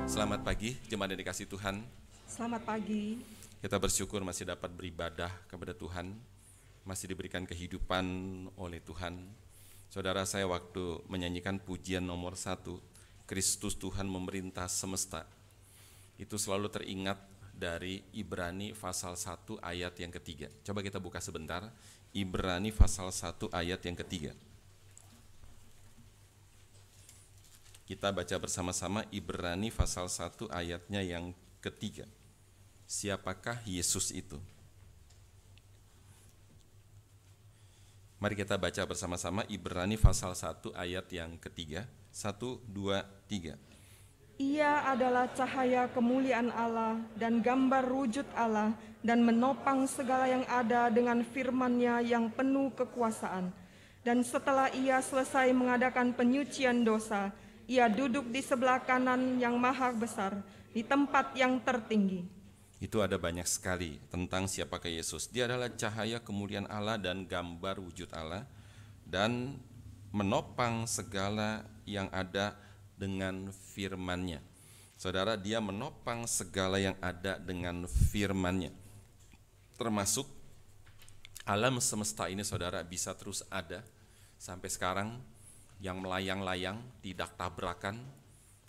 Selamat pagi, jemaat yang dikasihi Tuhan. Selamat pagi. Kita bersyukur masih dapat beribadah kepada Tuhan, masih diberikan kehidupan oleh Tuhan. Saudara, saya waktu menyanyikan pujian nomor 1, Kristus Tuhan memerintah semesta, itu selalu teringat dari Ibrani pasal 1 ayat yang ketiga. Coba kita buka sebentar, Ibrani pasal 1 ayat yang ketiga. Kita baca bersama-sama Ibrani pasal 1 ayatnya yang ketiga. Siapakah Yesus itu? Mari kita baca bersama-sama Ibrani pasal 1 ayat yang ketiga. 1, 2, 3. Ia adalah cahaya kemuliaan Allah dan gambar wujud Allah dan menopang segala yang ada dengan firman-Nya yang penuh kekuasaan. Dan setelah ia selesai mengadakan penyucian dosa, ia duduk di sebelah kanan yang maha besar, di tempat yang tertinggi. Itu ada banyak sekali tentang siapakah Yesus. Dia adalah cahaya kemuliaan Allah dan gambar wujud Allah, dan menopang segala yang ada dengan firman-Nya. Saudara, dia menopang segala yang ada dengan firman-Nya. Termasuk alam semesta ini, saudara, bisa terus ada sampai sekarang. Yang melayang-layang, tidak tabrakan,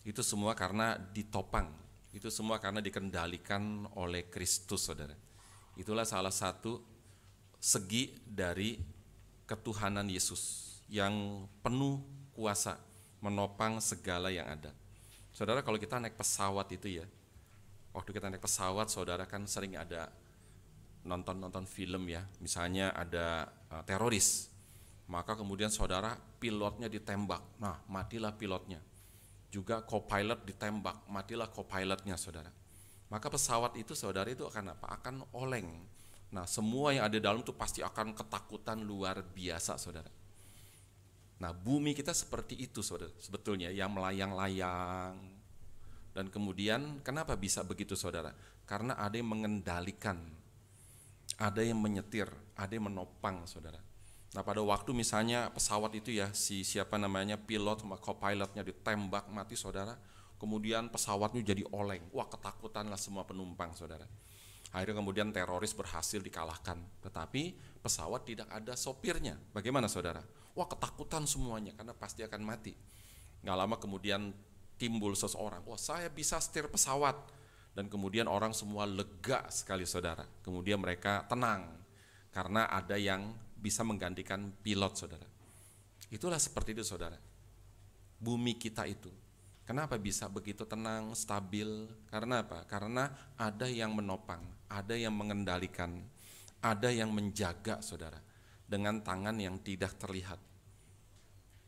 itu semua karena ditopang, itu semua karena dikendalikan oleh Kristus, saudara. Itulah salah satu segi dari ketuhanan Yesus yang penuh kuasa menopang segala yang ada. Saudara, kalau kita naik pesawat itu ya, waktu kita naik pesawat, saudara kan sering ada nonton film ya, misalnya ada teroris, maka kemudian saudara pilotnya ditembak, nah matilah pilotnya. Juga co-pilot ditembak, matilah co-pilotnya, saudara. Maka pesawat itu, saudara, itu akan apa? Akan oleng. Nah, semua yang ada di dalam itu pasti akan ketakutan luar biasa, saudara. Nah, bumi kita seperti itu, saudara, sebetulnya, yang melayang-layang. Dan kemudian kenapa bisa begitu, saudara? Karena ada yang mengendalikan, ada yang menyetir, ada yang menopang, saudara. Nah, pada waktu misalnya pesawat itu ya, pilot sama co-pilotnya ditembak mati, saudara, kemudian pesawatnya jadi oleng, wah ketakutanlah semua penumpang, saudara. Akhirnya kemudian teroris berhasil dikalahkan, tetapi pesawat tidak ada sopirnya. Bagaimana, saudara? Wah ketakutan semuanya karena pasti akan mati. Nggak lama kemudian timbul seseorang, wah saya bisa setir pesawat, dan kemudian orang semua lega sekali, saudara. Kemudian mereka tenang karena ada yang bisa menggantikan pilot, saudara. Itulah seperti itu, saudara. Bumi kita itu, kenapa bisa begitu tenang, stabil? Karena apa? Karena ada yang menopang, ada yang mengendalikan, ada yang menjaga, saudara, dengan tangan yang tidak terlihat.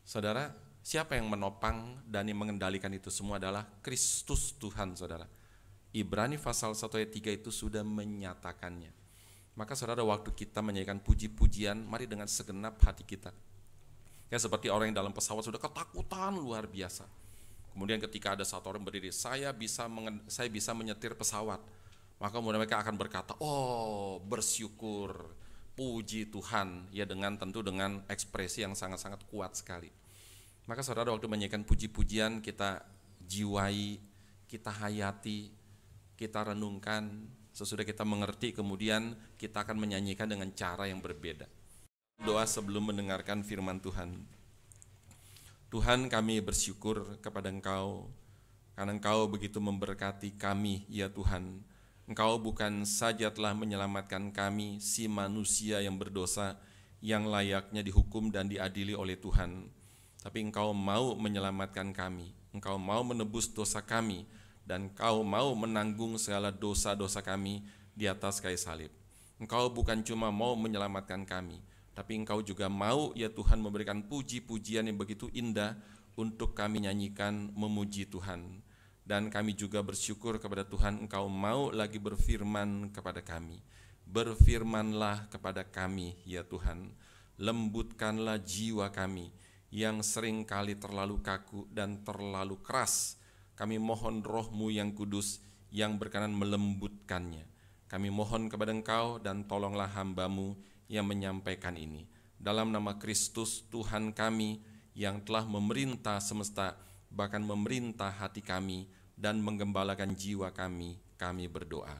Saudara, siapa yang menopang dan yang mengendalikan itu semua adalah Kristus Tuhan, saudara. Ibrani pasal 1 ayat 3 itu sudah menyatakannya. Maka saudara, waktu kita menyanyikan puji-pujian, mari dengan segenap hati kita. Ya, seperti orang yang dalam pesawat sudah ketakutan luar biasa. Kemudian ketika ada satu orang berdiri, saya bisa menyetir pesawat. Maka kemudian mereka akan berkata, oh bersyukur, puji Tuhan. Ya, tentu dengan ekspresi yang sangat-sangat kuat sekali. Maka saudara, waktu menyanyikan puji-pujian, kita jiwai, kita hayati, kita renungkan. Sesudah kita mengerti, kemudian kita akan menyanyikan dengan cara yang berbeda. Doa sebelum mendengarkan firman Tuhan. Tuhan, kami bersyukur kepada Engkau, karena Engkau begitu memberkati kami, ya Tuhan. Engkau bukan saja telah menyelamatkan kami, si manusia yang berdosa, yang layaknya dihukum dan diadili oleh Tuhan, tapi Engkau mau menyelamatkan kami, Engkau mau menebus dosa kami, dan Engkau mau menanggung segala dosa-dosa kami di atas kayu salib. Engkau bukan cuma mau menyelamatkan kami, tapi Engkau juga mau, ya Tuhan, memberikan puji-pujian yang begitu indah untuk kami nyanyikan memuji Tuhan. Dan kami juga bersyukur kepada Tuhan, Engkau mau lagi berfirman kepada kami. Berfirmanlah kepada kami, ya Tuhan. Lembutkanlah jiwa kami yang sering kali terlalu kaku dan terlalu keras. Kami mohon Roh-Mu yang kudus yang berkenan melembutkannya. Kami mohon kepada Engkau dan tolonglah hamba-Mu yang menyampaikan ini. Dalam nama Kristus Tuhan kami yang telah memerintah semesta, bahkan memerintah hati kami, dan menggembalakan jiwa kami berdoa.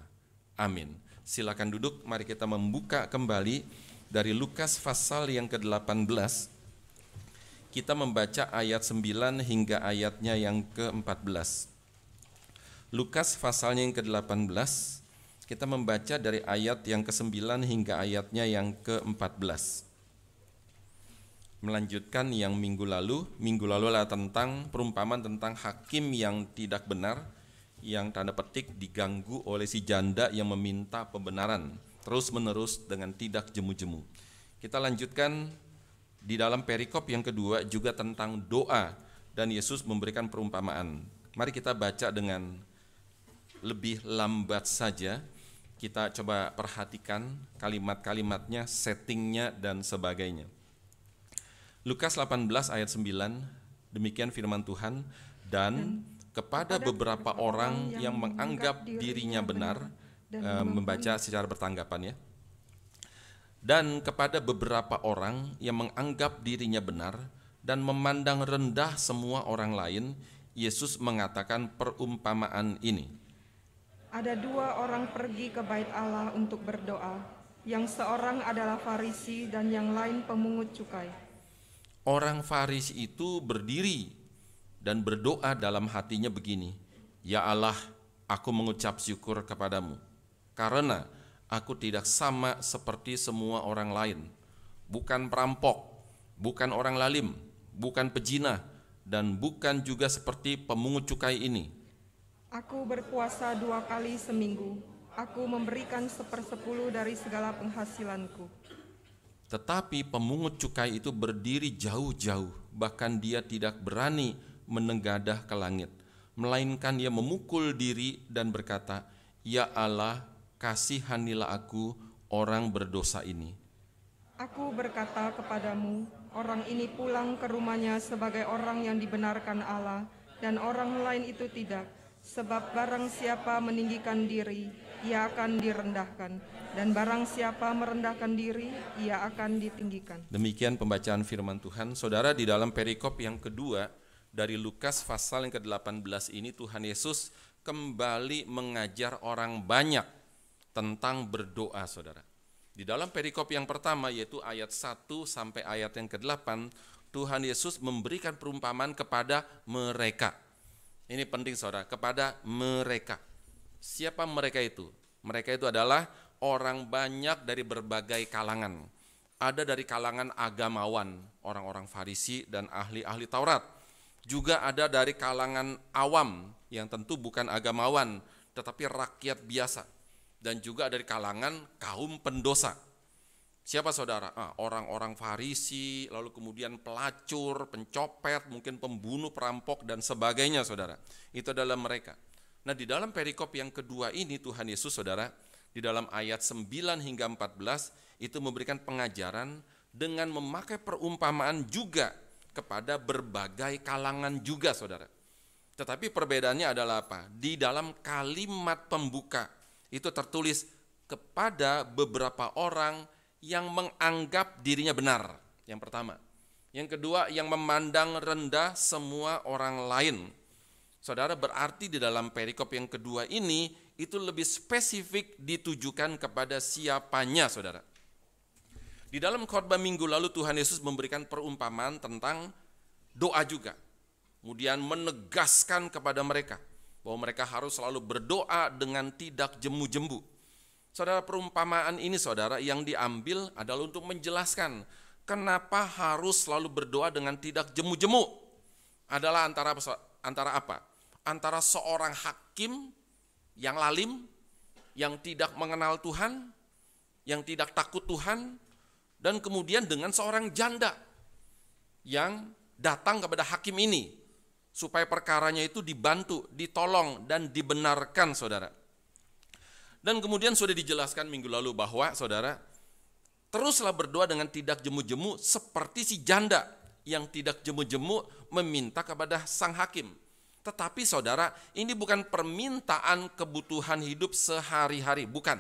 Amin. Silakan duduk, mari kita membuka kembali dari Lukas pasal yang ke-18. Kita membaca ayat 9 hingga ayatnya yang ke-14. Lukas pasalnya yang ke-18, kita membaca dari ayat yang ke-9 hingga ayatnya yang ke-14. Melanjutkan yang minggu lalu adalah tentang perumpamaan tentang hakim yang tidak benar, yang tanda petik diganggu oleh si janda yang meminta pembenaran terus-menerus dengan tidak jemu-jemu. Kita lanjutkan di dalam perikop yang kedua juga tentang doa, dan Yesus memberikan perumpamaan. Mari kita baca dengan lebih lambat saja, kita coba perhatikan kalimat-kalimatnya, settingnya, dan sebagainya. Lukas 18 ayat 9, demikian firman Tuhan, dan kepada beberapa orang yang menganggap dirinya benar, membaca secara bertanggapan ya. Dan kepada beberapa orang yang menganggap dirinya benar dan memandang rendah semua orang lain, Yesus mengatakan perumpamaan ini. Ada dua orang pergi ke bait Allah untuk berdoa, yang seorang adalah Farisi dan yang lain pemungut cukai. Orang Farisi itu berdiri dan berdoa dalam hatinya begini, "Ya Allah, aku mengucap syukur kepadamu, karena aku tidak sama seperti semua orang lain, bukan perampok, bukan orang lalim, bukan pejinah, dan bukan juga seperti pemungut cukai ini. Aku berpuasa 2 kali seminggu. Aku memberikan 1/10 dari segala penghasilanku." Tetapi pemungut cukai itu berdiri jauh-jauh, bahkan dia tidak berani menengadah ke langit, melainkan ia memukul diri dan berkata, "Ya Allah, kasihanilah aku, orang berdosa ini." Aku berkata kepadamu, orang ini pulang ke rumahnya sebagai orang yang dibenarkan Allah, dan orang lain itu tidak. Sebab barang siapa meninggikan diri, ia akan direndahkan, dan barang siapa merendahkan diri, ia akan ditinggikan. Demikian pembacaan firman Tuhan. Saudara, di dalam perikop yang kedua dari Lukas pasal yang ke-18 ini, Tuhan Yesus kembali mengajar orang banyak tentang berdoa, saudara. Di dalam perikop yang pertama, yaitu ayat 1 sampai ayat yang ke-8, Tuhan Yesus memberikan perumpamaan kepada mereka. Ini penting, saudara, kepada mereka. Siapa mereka itu? Mereka itu adalah orang banyak dari berbagai kalangan. Ada dari kalangan agamawan, orang-orang Farisi dan ahli-ahli Taurat. Juga ada dari kalangan awam, yang tentu bukan agamawan, tetapi rakyat biasa. Dan juga dari kalangan kaum pendosa. Siapa, saudara? Orang-orang Farisi, lalu kemudian pelacur, pencopet, mungkin pembunuh, perampok, dan sebagainya, saudara. Itu adalah mereka. Nah, di dalam perikop yang kedua ini, Tuhan Yesus, saudara, di dalam ayat 9 hingga 14, itu memberikan pengajaran dengan memakai perumpamaan juga kepada berbagai kalangan juga, saudara. Tetapi perbedaannya adalah apa? Di dalam kalimat pembuka, itu tertulis kepada beberapa orang yang menganggap dirinya benar, yang pertama. Yang kedua, yang memandang rendah semua orang lain. Saudara, berarti di dalam perikop yang kedua ini, itu lebih spesifik ditujukan kepada siapanya, saudara. Di dalam khotbah minggu lalu, Tuhan Yesus memberikan perumpamaan tentang doa juga. Kemudian menegaskan kepada mereka bahwa mereka harus selalu berdoa dengan tidak jemu-jemu. Saudara, perumpamaan ini, saudara, yang diambil adalah untuk menjelaskan kenapa harus selalu berdoa dengan tidak jemu-jemu. Adalah antara apa? Antara seorang hakim yang lalim, yang tidak mengenal Tuhan, yang tidak takut Tuhan, dan kemudian dengan seorang janda yang datang kepada hakim ini supaya perkaranya itu dibantu, ditolong, dan dibenarkan, saudara. Dan kemudian sudah dijelaskan minggu lalu bahwa, saudara, teruslah berdoa dengan tidak jemu-jemu seperti si janda yang tidak jemu-jemu meminta kepada sang hakim. Tetapi, saudara, ini bukan permintaan kebutuhan hidup sehari-hari, bukan.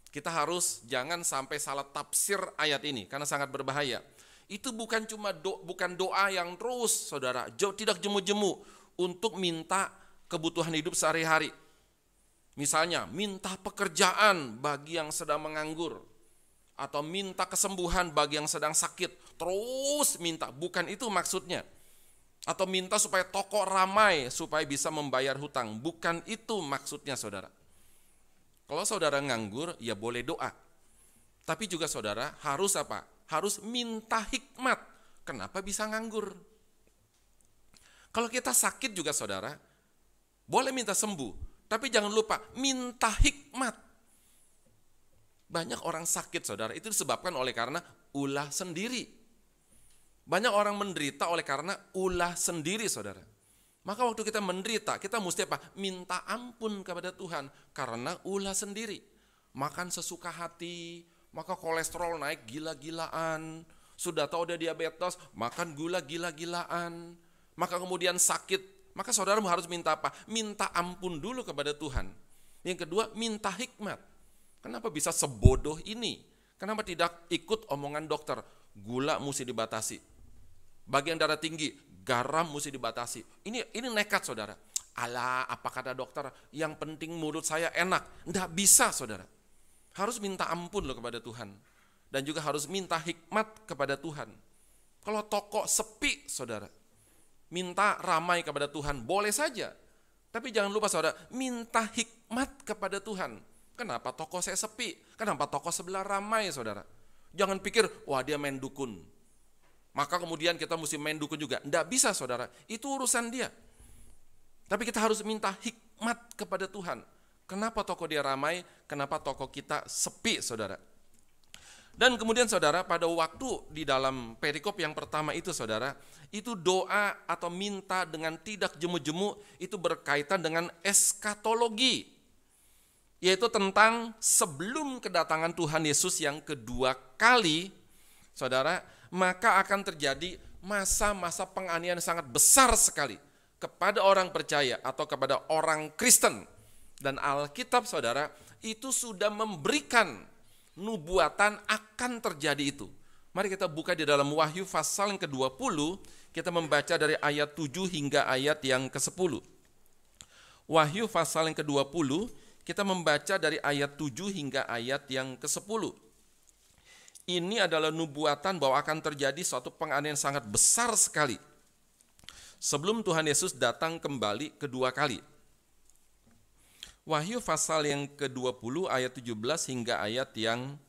Kita harus jangan sampai salah tafsir ayat ini karena sangat berbahaya. Itu bukan cuma bukan doa yang terus, saudara, tidak jemu-jemu untuk minta kebutuhan hidup sehari-hari. Misalnya minta pekerjaan bagi yang sedang menganggur, atau minta kesembuhan bagi yang sedang sakit, terus minta, bukan itu maksudnya. Atau minta supaya toko ramai, supaya bisa membayar hutang, bukan itu maksudnya saudara. Kalau saudara nganggur, ya boleh doa. Tapi juga saudara harus apa? Harus minta hikmat, kenapa bisa nganggur. Kalau kita sakit juga saudara, boleh minta sembuh, tapi jangan lupa minta hikmat. Banyak orang sakit saudara itu disebabkan oleh karena ulah sendiri. Banyak orang menderita oleh karena ulah sendiri saudara. Maka waktu kita menderita, kita mesti apa? Minta ampun kepada Tuhan karena ulah sendiri. Makan sesuka hati, maka kolesterol naik gila-gilaan. Sudah tahu dia diabetes, makan gula gila-gilaan. Maka kemudian sakit, maka saudara harus minta apa? Minta ampun dulu kepada Tuhan. Yang kedua, minta hikmat. Kenapa bisa sebodoh ini? Kenapa tidak ikut omongan dokter? Gula mesti dibatasi. Bagian darah tinggi, garam mesti dibatasi. Ini nekat saudara. Alah, apa kata dokter? Yang penting mulut saya enak. Nggak bisa saudara. Harus minta ampun loh kepada Tuhan. Dan juga harus minta hikmat kepada Tuhan. Kalau toko sepi saudara, minta ramai kepada Tuhan, boleh saja. Tapi jangan lupa saudara, minta hikmat kepada Tuhan. Kenapa toko saya sepi? Kenapa toko sebelah ramai saudara? Jangan pikir, wah dia main dukun. Maka kemudian kita mesti main dukun juga. Tidak bisa saudara, itu urusan dia. Tapi kita harus minta hikmat kepada Tuhan. Kenapa toko dia ramai? Kenapa toko kita sepi saudara? Dan kemudian saudara, pada waktu di dalam perikop yang pertama itu saudara, itu doa atau minta dengan tidak jemu-jemu itu berkaitan dengan eskatologi. Yaitu tentang sebelum kedatangan Tuhan Yesus yang kedua kali, saudara, maka akan terjadi masa-masa penganiayaan sangat besar sekali kepada orang percaya atau kepada orang Kristen. Dan Alkitab saudara, itu sudah memberikan nubuatan akan terjadi itu. Mari kita buka di dalam Wahyu pasal yang ke-20, kita membaca dari ayat 7 hingga ayat yang ke-10. Wahyu pasal yang ke-20, kita membaca dari ayat 7 hingga ayat yang ke-10. Ini adalah nubuatan bahwa akan terjadi suatu penganiayaan sangat besar sekali sebelum Tuhan Yesus datang kembali kedua kali. Wahyu pasal yang ke-20 ayat 17 hingga ayat yang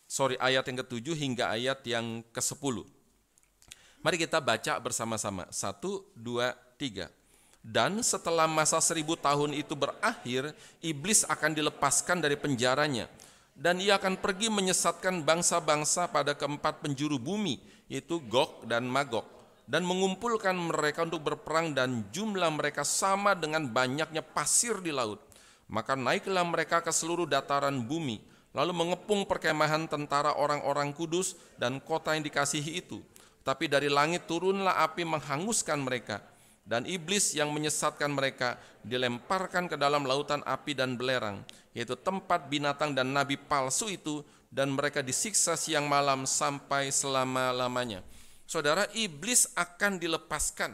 ke-7 hingga ayat yang ke-10. Mari kita baca bersama-sama. 1, 2, 3. Dan setelah masa 1000 tahun itu berakhir, iblis akan dilepaskan dari penjaranya, dan ia akan pergi menyesatkan bangsa-bangsa pada keempat penjuru bumi, yaitu Gog dan Magog, dan mengumpulkan mereka untuk berperang, dan jumlah mereka sama dengan banyaknya pasir di laut. Maka naiklah mereka ke seluruh dataran bumi, lalu mengepung perkemahan tentara orang-orang kudus dan kota yang dikasihi itu. Tapi dari langit turunlah api menghanguskan mereka, dan iblis yang menyesatkan mereka dilemparkan ke dalam lautan api dan belerang, yaitu tempat binatang dan nabi palsu itu, dan mereka disiksa siang malam sampai selama-lamanya. Saudara, iblis akan dilepaskan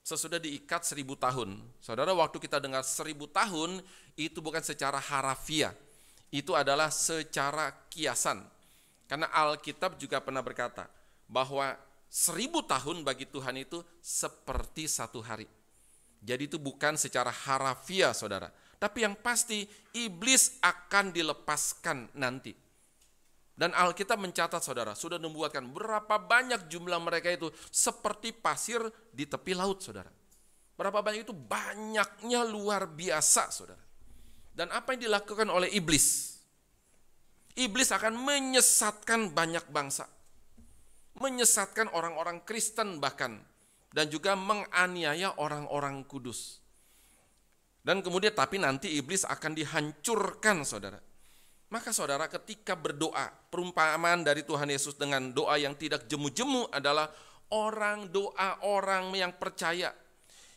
sesudah diikat 1000 tahun. Saudara, waktu kita dengar 1000 tahun, itu bukan secara harafiah, itu adalah secara kiasan. Karena Alkitab juga pernah berkata bahwa 1000 tahun bagi Tuhan itu seperti 1 hari. Jadi itu bukan secara harafiah saudara. Tapi yang pasti iblis akan dilepaskan nanti. Dan Alkitab mencatat saudara, sudah membuatkan berapa banyak jumlah mereka itu seperti pasir di tepi laut saudara. Berapa banyak itu? Banyaknya luar biasa saudara. Dan apa yang dilakukan oleh iblis? Iblis akan menyesatkan banyak bangsa. Menyesatkan orang-orang Kristen bahkan. Dan juga menganiaya orang-orang kudus. Dan kemudian tapi nanti iblis akan dihancurkan saudara. Maka saudara ketika berdoa, perumpamaan dari Tuhan Yesus dengan doa yang tidak jemu-jemu adalah orang yang percaya,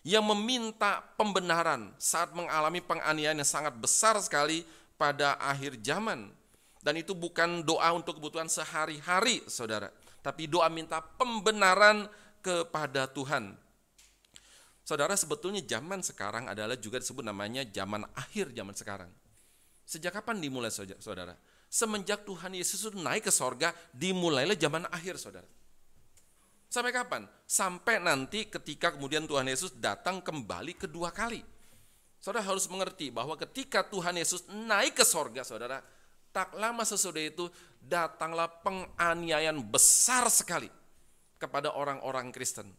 yang meminta pembenaran saat mengalami penganiayaan yang sangat besar sekali pada akhir zaman. Dan itu bukan doa untuk kebutuhan sehari-hari saudara, tapi doa minta pembenaran kepada Tuhan. Saudara, sebetulnya zaman sekarang adalah juga disebut namanya zaman akhir zaman sekarang. Sejak kapan dimulai, saudara? Semenjak Tuhan Yesus itu naik ke sorga, dimulailah zaman akhir, saudara. Sampai kapan? Sampai nanti ketika kemudian Tuhan Yesus datang kembali kedua kali. Saudara harus mengerti bahwa ketika Tuhan Yesus naik ke sorga, saudara, tak lama sesudah itu datanglah penganiayaan besar sekali kepada orang-orang Kristen.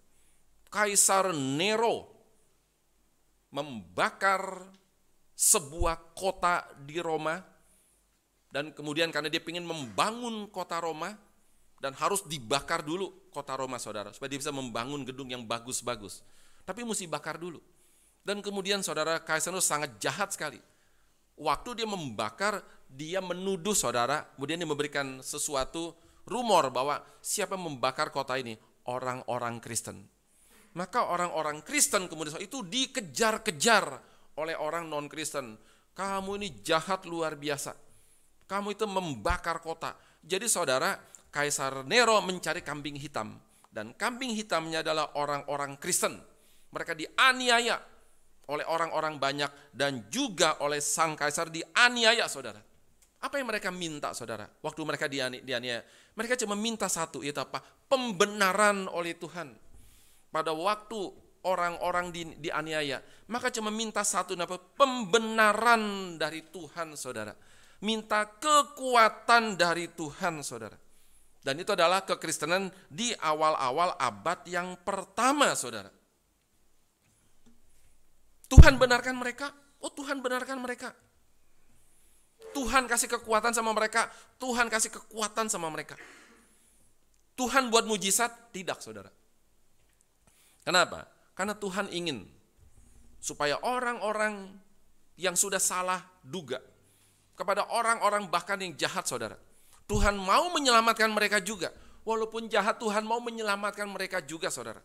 Kaisar Nero membakar sebuah kota di Roma, dan kemudian karena dia ingin membangun kota Roma, dan harus dibakar dulu kota Roma, saudara, supaya dia bisa membangun gedung yang bagus-bagus. Tapi mesti bakar dulu. Dan kemudian saudara, Kaisar Nero sangat jahat sekali. Waktu dia membakar, dia menuduh, saudara, kemudian dia memberikan sesuatu rumor bahwa siapa yang membakar kota ini? Orang-orang Kristen. Maka orang-orang Kristen kemudian itu dikejar-kejar oleh orang non-Kristen. Kamu ini jahat luar biasa. Kamu itu membakar kota. Jadi saudara, Kaisar Nero mencari kambing hitam. Dan kambing hitamnya adalah orang-orang Kristen. Mereka dianiaya oleh orang-orang banyak dan juga oleh sang kaisar dianiaya, saudara. Apa yang mereka minta, saudara? Waktu mereka dianiaya, mereka cuma minta satu, yaitu apa? Pembenaran oleh Tuhan. Pada waktu orang-orang dianiaya, maka cuma minta satu, pembenaran dari Tuhan, saudara. Minta kekuatan dari Tuhan, saudara. Dan itu adalah kekristenan di awal-awal abad yang pertama, saudara. Tuhan benarkan mereka, Tuhan benarkan mereka. Tuhan kasih kekuatan sama mereka, Tuhan kasih kekuatan sama mereka. Tuhan buat mujizat? Tidak, saudara. Kenapa? Karena Tuhan ingin supaya orang-orang yang sudah salah duga, kepada orang-orang bahkan yang jahat, saudara, Tuhan mau menyelamatkan mereka juga. Walaupun jahat, Tuhan mau menyelamatkan mereka juga, saudara.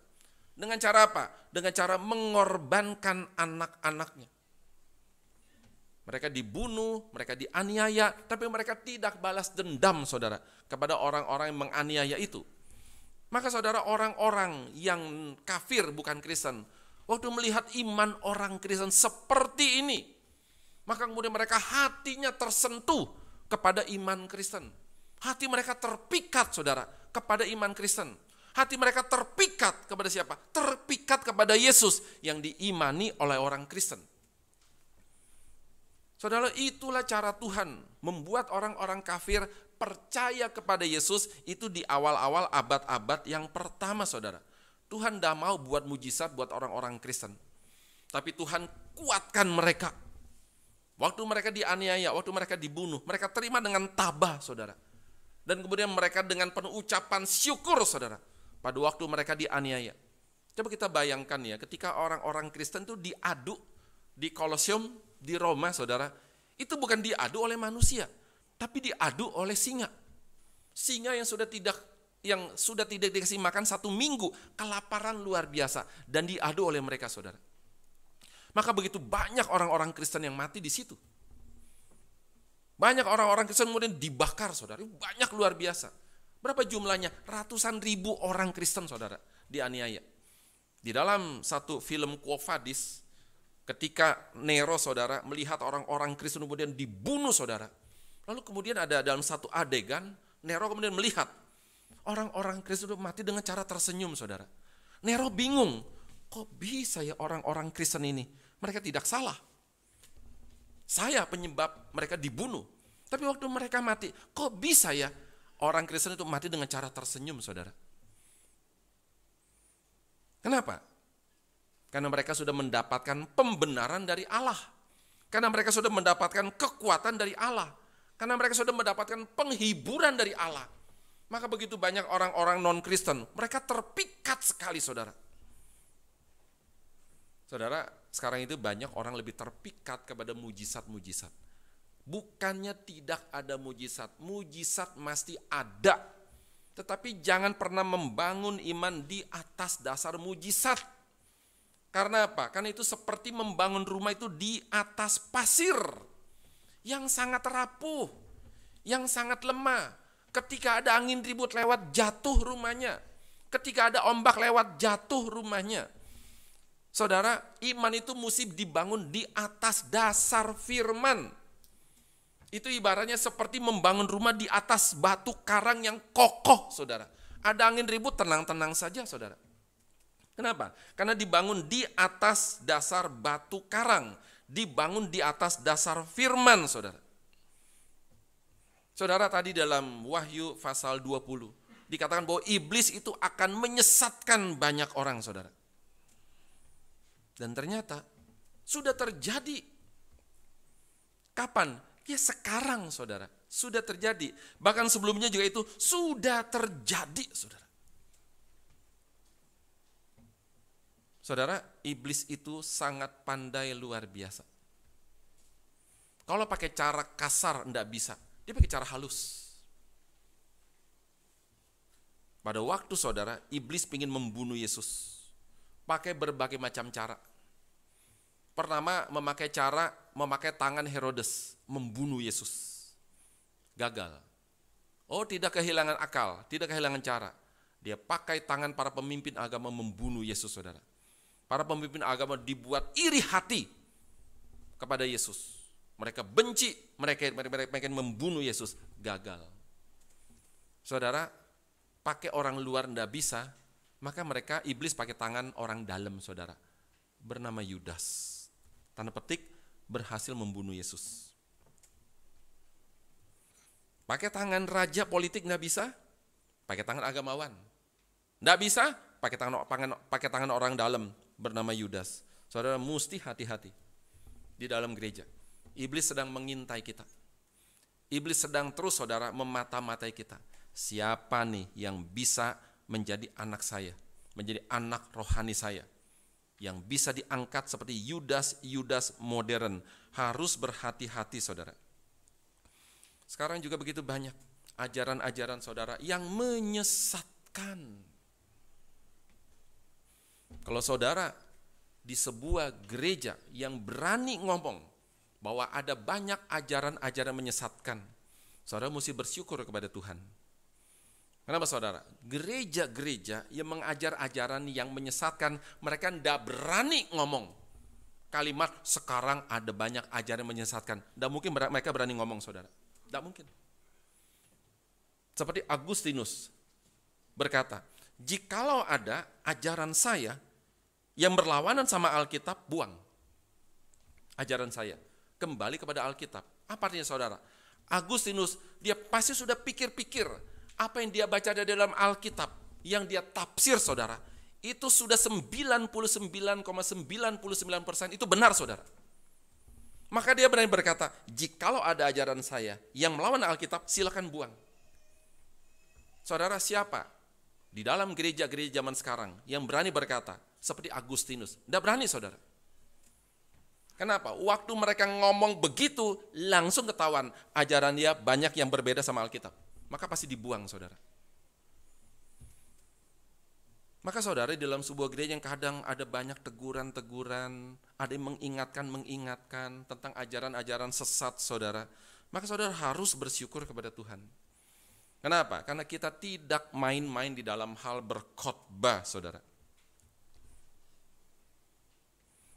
Dengan cara apa? Dengan cara mengorbankan anak-anaknya. Mereka dibunuh, mereka dianiaya, tapi mereka tidak balas dendam, saudara, kepada orang-orang yang menganiaya itu. Maka saudara, orang-orang yang kafir bukan Kristen, waktu melihat iman orang Kristen seperti ini, maka kemudian mereka hatinya tersentuh kepada iman Kristen. Hati mereka terpikat, saudara, kepada iman Kristen. Hati mereka terpikat kepada siapa? Terpikat kepada Yesus yang diimani oleh orang Kristen. Saudara, itulah cara Tuhan membuat orang-orang kafir percaya kepada Yesus itu di awal-awal abad-abad yang pertama, saudara. Tuhan tidak mau buat mujizat buat orang-orang Kristen. Tapi Tuhan kuatkan mereka. Waktu mereka dianiaya, waktu mereka dibunuh, mereka terima dengan tabah, saudara. Dan kemudian mereka dengan penuh ucapan syukur, saudara, pada waktu mereka dianiaya. Coba kita bayangkan ya, ketika orang-orang Kristen itu diadu di Kolosium di Roma, saudara, itu bukan diadu oleh manusia, tapi diadu oleh singa. Singa yang sudah tidak dikasih makan 1 minggu, kelaparan luar biasa, dan diadu oleh mereka, saudara. Maka begitu banyak orang-orang Kristen yang mati di situ. Banyak orang-orang Kristen kemudian dibakar, saudara. Banyak luar biasa. Berapa jumlahnya? Ratusan ribu orang Kristen, saudara, dianiaya. Di dalam satu film Quo Vadis, ketika Nero, saudara, melihat orang-orang Kristen kemudian dibunuh, saudara. Lalu kemudian ada dalam satu adegan, Nero kemudian melihat orang-orang Kristen mati dengan cara tersenyum, saudara. Nero bingung, kok bisa ya orang-orang Kristen ini? Mereka tidak salah. Saya penyebab mereka dibunuh. Tapi waktu mereka mati, kok bisa ya orang Kristen itu mati dengan cara tersenyum, saudara? Kenapa? Karena mereka sudah mendapatkan pembenaran dari Allah. Karena mereka sudah mendapatkan kekuatan dari Allah. Karena mereka sudah mendapatkan penghiburan dari Allah. Maka begitu banyak orang-orang non-Kristen, mereka terpikat sekali, saudara. Saudara, sekarang itu banyak orang lebih terpikat kepada mujizat-mujizat. Bukannya tidak ada mujizat, mujizat mesti ada. Tetapi jangan pernah membangun iman di atas dasar mujizat. Karena apa? Karena itu seperti membangun rumah itu di atas pasir yang sangat rapuh, yang sangat lemah. Ketika ada angin ribut lewat, jatuh rumahnya. Ketika ada ombak lewat, jatuh rumahnya. Saudara, iman itu mesti dibangun di atas dasar firman. Itu ibaratnya seperti membangun rumah di atas batu karang yang kokoh, saudara. Ada angin ribut, tenang-tenang saja, saudara. Kenapa? Karena dibangun di atas dasar batu karang. Dibangun di atas dasar firman, saudara. Saudara, tadi dalam Wahyu pasal 20, dikatakan bahwa iblis itu akan menyesatkan banyak orang, saudara. Dan ternyata sudah terjadi. Kapan? Ya sekarang, saudara. Sudah terjadi. Bahkan sebelumnya juga itu sudah terjadi, saudara. Saudara, iblis itu sangat pandai luar biasa. Kalau pakai cara kasar enggak bisa. Dia pakai cara halus. Pada waktu saudara, iblis ingin membunuh Yesus. Pakai berbagai macam cara. Pertama memakai tangan Herodes membunuh Yesus. Gagal. Oh, tidak kehilangan akal, tidak kehilangan cara. Dia pakai tangan para pemimpin agama membunuh Yesus, saudara. Para pemimpin agama dibuat iri hati kepada Yesus. Mereka benci, mereka membunuh Yesus. Gagal. Saudara, pakai orang luar tidak bisa, maka iblis pakai tangan orang dalam, saudara, bernama Yudas. Tanda petik, berhasil membunuh Yesus. Pakai tangan raja politik nggak bisa, pakai tangan agamawan. Nggak bisa, pakai tangan orang dalam bernama Yudas. Saudara, mesti hati-hati di dalam gereja. Iblis sedang mengintai kita. Iblis sedang terus, saudara, memata-matai kita. Siapa nih yang bisa menjadi anak saya, menjadi anak rohani saya, yang bisa diangkat seperti Yudas modern. Harus berhati-hati, saudara. Sekarang juga begitu banyak ajaran-ajaran, saudara, yang menyesatkan. Kalau saudara di sebuah gereja yang berani ngomong bahwa ada banyak ajaran-ajaran menyesatkan, saudara mesti bersyukur kepada Tuhan. Kenapa, saudara? Gereja-gereja yang mengajar ajaran yang menyesatkan, mereka tidak berani ngomong kalimat sekarang ada banyak ajaran yang menyesatkan. Tidak mungkin mereka berani ngomong, saudara. Tidak mungkin. Seperti Agustinus berkata, jikalau ada ajaran saya yang berlawanan sama Alkitab, buang ajaran saya. Kembali kepada Alkitab. Apa artinya, saudara? Agustinus, dia pasti sudah pikir-pikir apa yang dia baca di dalam Alkitab, yang dia tafsir, saudara, itu sudah 99,99% itu benar, saudara. Maka dia berani berkata, jikalau ada ajaran saya yang melawan Alkitab, silakan buang. Saudara, siapa di dalam gereja-gereja zaman sekarang yang berani berkata seperti Agustinus? Tidak berani, saudara. Kenapa? Waktu mereka ngomong begitu, langsung ketahuan ajaran dia banyak yang berbeda sama Alkitab. Maka pasti dibuang, saudara. Maka saudara, di dalam sebuah gereja yang kadang ada banyak teguran-teguran, ada yang mengingatkan tentang ajaran-ajaran sesat, saudara. Maka saudara harus bersyukur kepada Tuhan. Kenapa? Karena kita tidak main-main di dalam hal berkhotbah, saudara.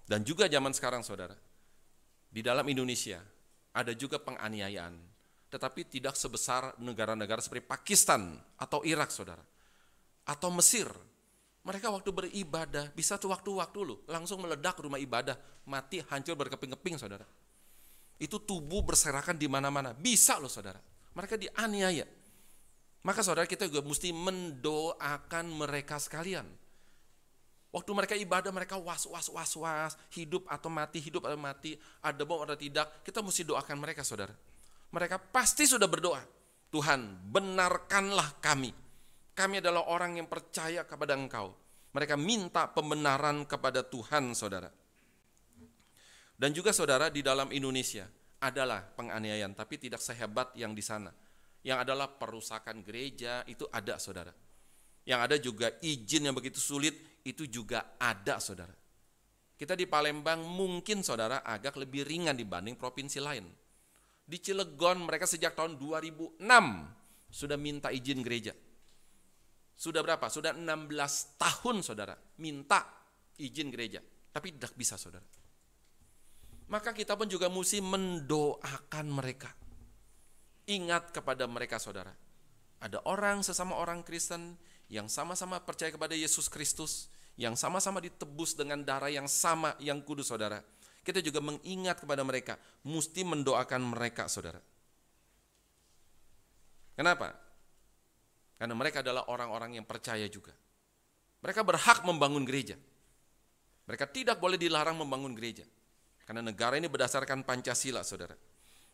Dan juga zaman sekarang, saudara, di dalam Indonesia ada juga penganiayaan. Tetapi tidak sebesar negara-negara seperti Pakistan atau Irak, saudara. Atau Mesir. Mereka waktu beribadah, bisa waktu-waktu loh, langsung meledak rumah ibadah, mati, hancur, berkeping-keping, saudara. Itu tubuh berserakan di mana-mana. Bisa loh, saudara. Mereka dianiaya. Maka saudara, kita juga mesti mendoakan mereka sekalian. Waktu mereka ibadah, mereka was, hidup atau mati, ada bom atau tidak, kita mesti doakan mereka, saudara. Mereka pasti sudah berdoa, Tuhan, benarkanlah kami. Kami adalah orang yang percaya kepada Engkau. Mereka minta pembenaran kepada Tuhan, saudara. Dan juga, saudara, di dalam Indonesia adalah penganiayaan, tapi tidak sehebat yang di sana. Yang adalah perusakan gereja, itu ada, saudara. Yang ada juga izin yang begitu sulit, itu juga ada, saudara. Kita di Palembang mungkin, saudara, agak lebih ringan dibanding provinsi lain. Di Cilegon mereka sejak tahun 2006 sudah minta izin gereja. Sudah berapa? Sudah 16 tahun, saudara, minta izin gereja. Tapi tidak bisa, saudara. Maka kita pun juga mesti mendoakan mereka. Ingat kepada mereka, saudara. Ada orang sesama orang Kristen yang sama-sama percaya kepada Yesus Kristus, yang sama-sama ditebus dengan darah yang sama, yang kudus, saudara. Kita juga mengingat kepada mereka, mesti mendoakan mereka, saudara. Kenapa? Karena mereka adalah orang-orang yang percaya juga. Mereka berhak membangun gereja. Mereka tidak boleh dilarang membangun gereja. Karena negara ini berdasarkan Pancasila, saudara.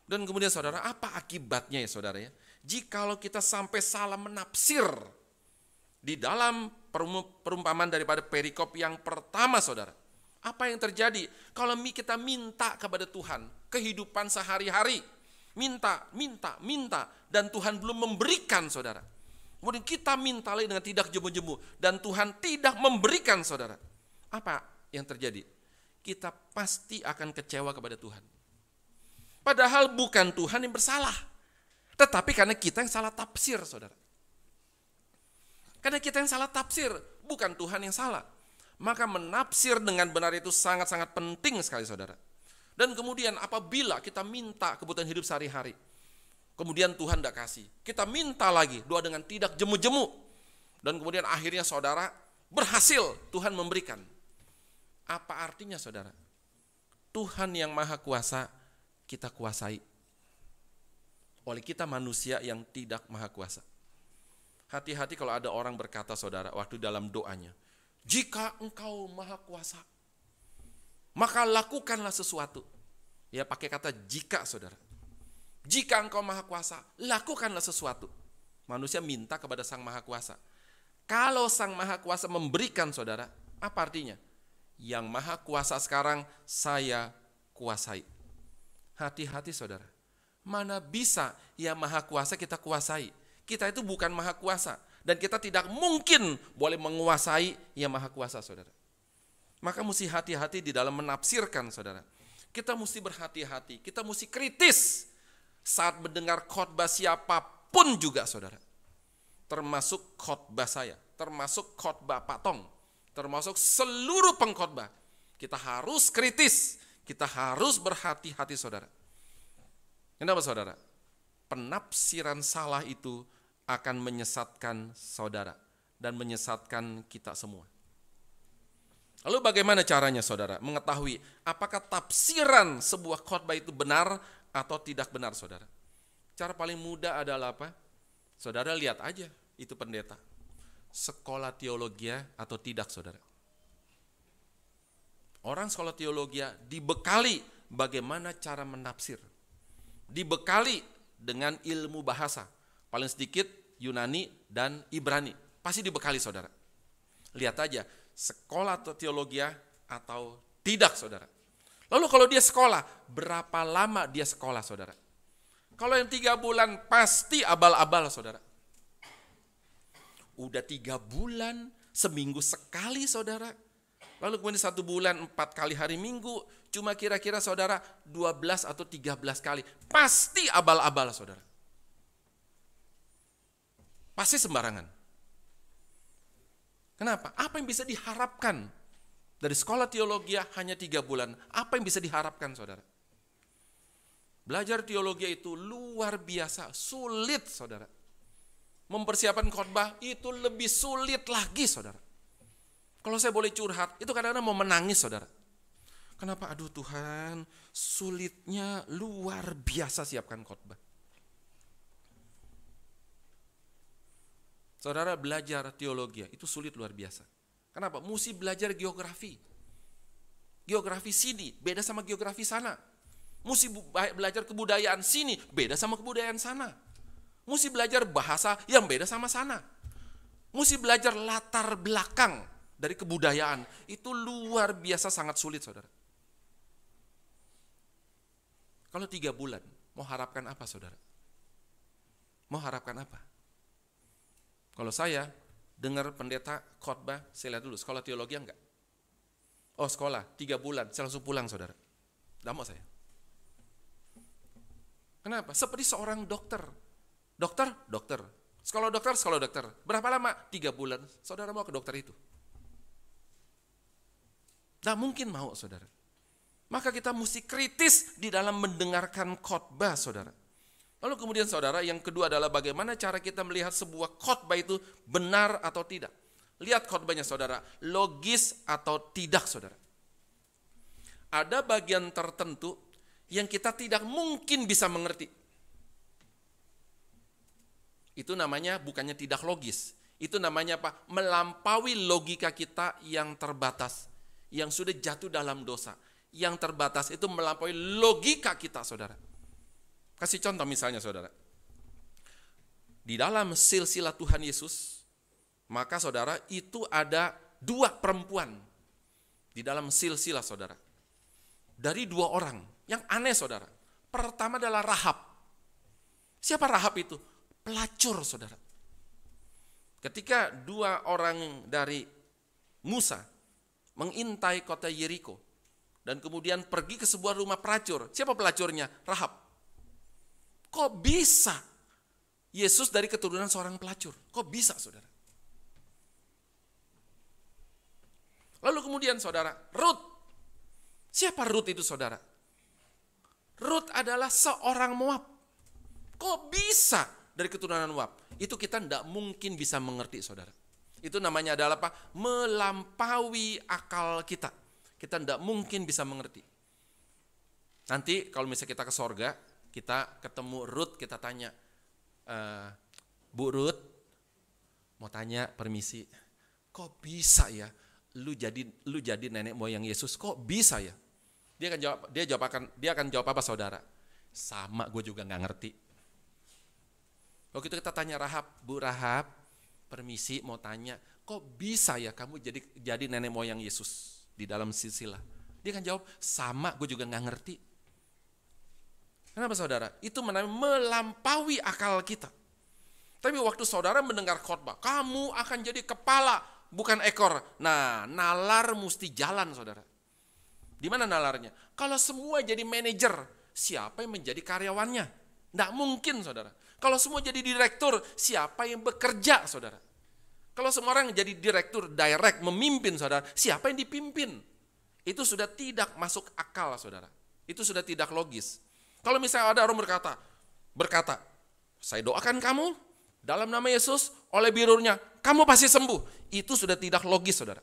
Dan kemudian, saudara, apa akibatnya ya, saudara ya? Jikalau kita sampai salah menafsir di dalam perumpamaan daripada perikop yang pertama, saudara. Apa yang terjadi kalau kita minta kepada Tuhan kehidupan sehari-hari, minta, dan Tuhan belum memberikan, saudara. Kemudian kita minta lagi dengan tidak jemu-jemu, dan Tuhan tidak memberikan, saudara. Apa yang terjadi? Kita pasti akan kecewa kepada Tuhan. Padahal bukan Tuhan yang bersalah, tetapi karena kita yang salah tafsir, saudara. Karena kita yang salah tafsir, bukan Tuhan yang salah. Maka menafsir dengan benar itu sangat-sangat penting sekali, saudara. Dan kemudian apabila kita minta kebutuhan hidup sehari-hari, kemudian Tuhan tidak kasih, kita minta lagi, doa dengan tidak jemu-jemu, dan kemudian akhirnya, saudara, berhasil Tuhan memberikan. Apa artinya, saudara? Tuhan yang maha kuasa kita kuasai oleh kita manusia yang tidak maha kuasa. Hati-hati kalau ada orang berkata, saudara, waktu dalam doanya, jika engkau maha kuasa, maka lakukanlah sesuatu. Ya, pakai kata jika, saudara. Jika engkau maha kuasa, lakukanlah sesuatu. Manusia minta kepada Sang Maha Kuasa. Kalau Sang Maha Kuasa memberikan, saudara, apa artinya? Yang maha kuasa sekarang saya kuasai. Hati-hati, saudara. Mana bisa yang maha kuasa kita kuasai? Kita itu bukan maha kuasa. Dan kita tidak mungkin boleh menguasai yang maha kuasa, saudara. Maka mesti hati-hati di dalam menafsirkan, saudara. Kita mesti berhati-hati, kita mesti kritis saat mendengar khotbah siapapun juga, saudara. Termasuk khotbah saya, termasuk khotbah Pak Tong, termasuk seluruh pengkhotbah. Kita harus kritis, kita harus berhati-hati, saudara. Kenapa, saudara? Penafsiran salah itu akan menyesatkan saudara dan menyesatkan kita semua. Lalu bagaimana caranya, saudara, mengetahui apakah tafsiran sebuah khotbah itu benar atau tidak benar, saudara? Cara paling mudah adalah apa? Saudara lihat aja, itu pendeta sekolah teologi atau tidak, saudara. Orang sekolah teologi dibekali bagaimana cara menafsir, dibekali dengan ilmu bahasa, paling sedikit Yunani dan Ibrani, pasti dibekali, saudara. Lihat aja, sekolah teologi atau tidak, saudara. Lalu kalau dia sekolah, berapa lama dia sekolah, saudara? Kalau yang 3 bulan pasti abal-abal, saudara. Udah 3 bulan, seminggu sekali, saudara. Lalu kemudian 1 bulan 4 kali hari Minggu, cuma kira-kira, saudara, 12 atau 13 kali. Pasti abal-abal, saudara. Pasti sembarangan. Kenapa? Apa yang bisa diharapkan dari sekolah teologi hanya 3 bulan? Apa yang bisa diharapkan, saudara? Belajar teologi itu luar biasa, sulit, saudara. Mempersiapkan khotbah itu lebih sulit lagi, saudara. Kalau saya boleh curhat, itu kadang-kadang mau menangis, saudara. Kenapa? Aduh Tuhan, sulitnya luar biasa siapkan khotbah. Saudara, belajar teologi itu sulit luar biasa. Kenapa? Mesti belajar geografi. Geografi sini beda sama geografi sana. Mesti belajar kebudayaan sini beda sama kebudayaan sana. Mesti belajar bahasa yang beda sama sana. Mesti belajar latar belakang dari kebudayaan. Itu luar biasa sangat sulit, saudara. Kalau 3 bulan, mau harapkan apa, saudara? Mau harapkan apa? Kalau saya dengar pendeta khotbah, saya lihat dulu, sekolah teologi enggak? Oh sekolah, 3 bulan, saya langsung pulang, saudara. Nggak mau saya. Kenapa? Seperti seorang dokter. Dokter. Sekolah dokter. Berapa lama? 3 bulan. Saudara mau ke dokter itu? Tidak mungkin mau, saudara. Maka kita mesti kritis di dalam mendengarkan khotbah, saudara. Lalu kemudian saudara, yang kedua adalah bagaimana cara kita melihat sebuah khotbah itu benar atau tidak. Lihat khotbahnya saudara, logis atau tidak saudara. Ada bagian tertentu yang kita tidak mungkin bisa mengerti. Itu namanya bukannya tidak logis. Itu namanya apa? Melampaui logika kita yang terbatas. Yang sudah jatuh dalam dosa. Yang terbatas itu melampaui logika kita saudara. Kasih contoh misalnya saudara. Di dalam silsilah Tuhan Yesus, maka saudara itu ada 2 perempuan. Di dalam silsilah saudara. Dari 2 orang. Yang aneh saudara. Pertama adalah Rahab. Siapa Rahab itu? Pelacur saudara. Ketika 2 orang dari Musa mengintai kota Yeriko. Dan kemudian pergi ke sebuah rumah pelacur. Siapa pelacurnya? Rahab. Kok bisa Yesus dari keturunan seorang pelacur? Kok bisa saudara? Lalu kemudian saudara, Rut. Siapa Rut itu saudara? Rut adalah seorang Moab. Kok bisa dari keturunan Moab? Itu kita tidak mungkin bisa mengerti saudara. Itu namanya adalah apa? Melampaui akal kita. Kita tidak mungkin bisa mengerti. Nanti kalau misalnya kita ke sorga, kita ketemu Rut, kita tanya, Bu Rut, mau tanya permisi, kok bisa ya lu jadi nenek moyang Yesus, kok bisa ya? Dia akan jawab apa saudara? Sama, gue juga nggak ngerti. Kalau gitu kita tanya Rahab, Bu Rahab, permisi mau tanya, kok bisa ya kamu jadi nenek moyang Yesus di dalam silsilah? Dia akan jawab, sama, gue juga nggak ngerti. Kenapa saudara? Itu melampaui akal kita. Tapi waktu saudara mendengar khotbah, kamu akan jadi kepala, bukan ekor. Nah, nalar mesti jalan saudara. Di mana nalarnya? Kalau semua jadi manajer, siapa yang menjadi karyawannya? Nggak mungkin saudara. Kalau semua jadi direktur, siapa yang bekerja saudara? Kalau semua orang jadi direktur, direct, memimpin saudara, siapa yang dipimpin? Itu sudah tidak masuk akal saudara. Itu sudah tidak logis. Kalau misalnya ada orang berkata, saya doakan kamu dalam nama Yesus, oleh birurnya, kamu pasti sembuh. Itu sudah tidak logis saudara.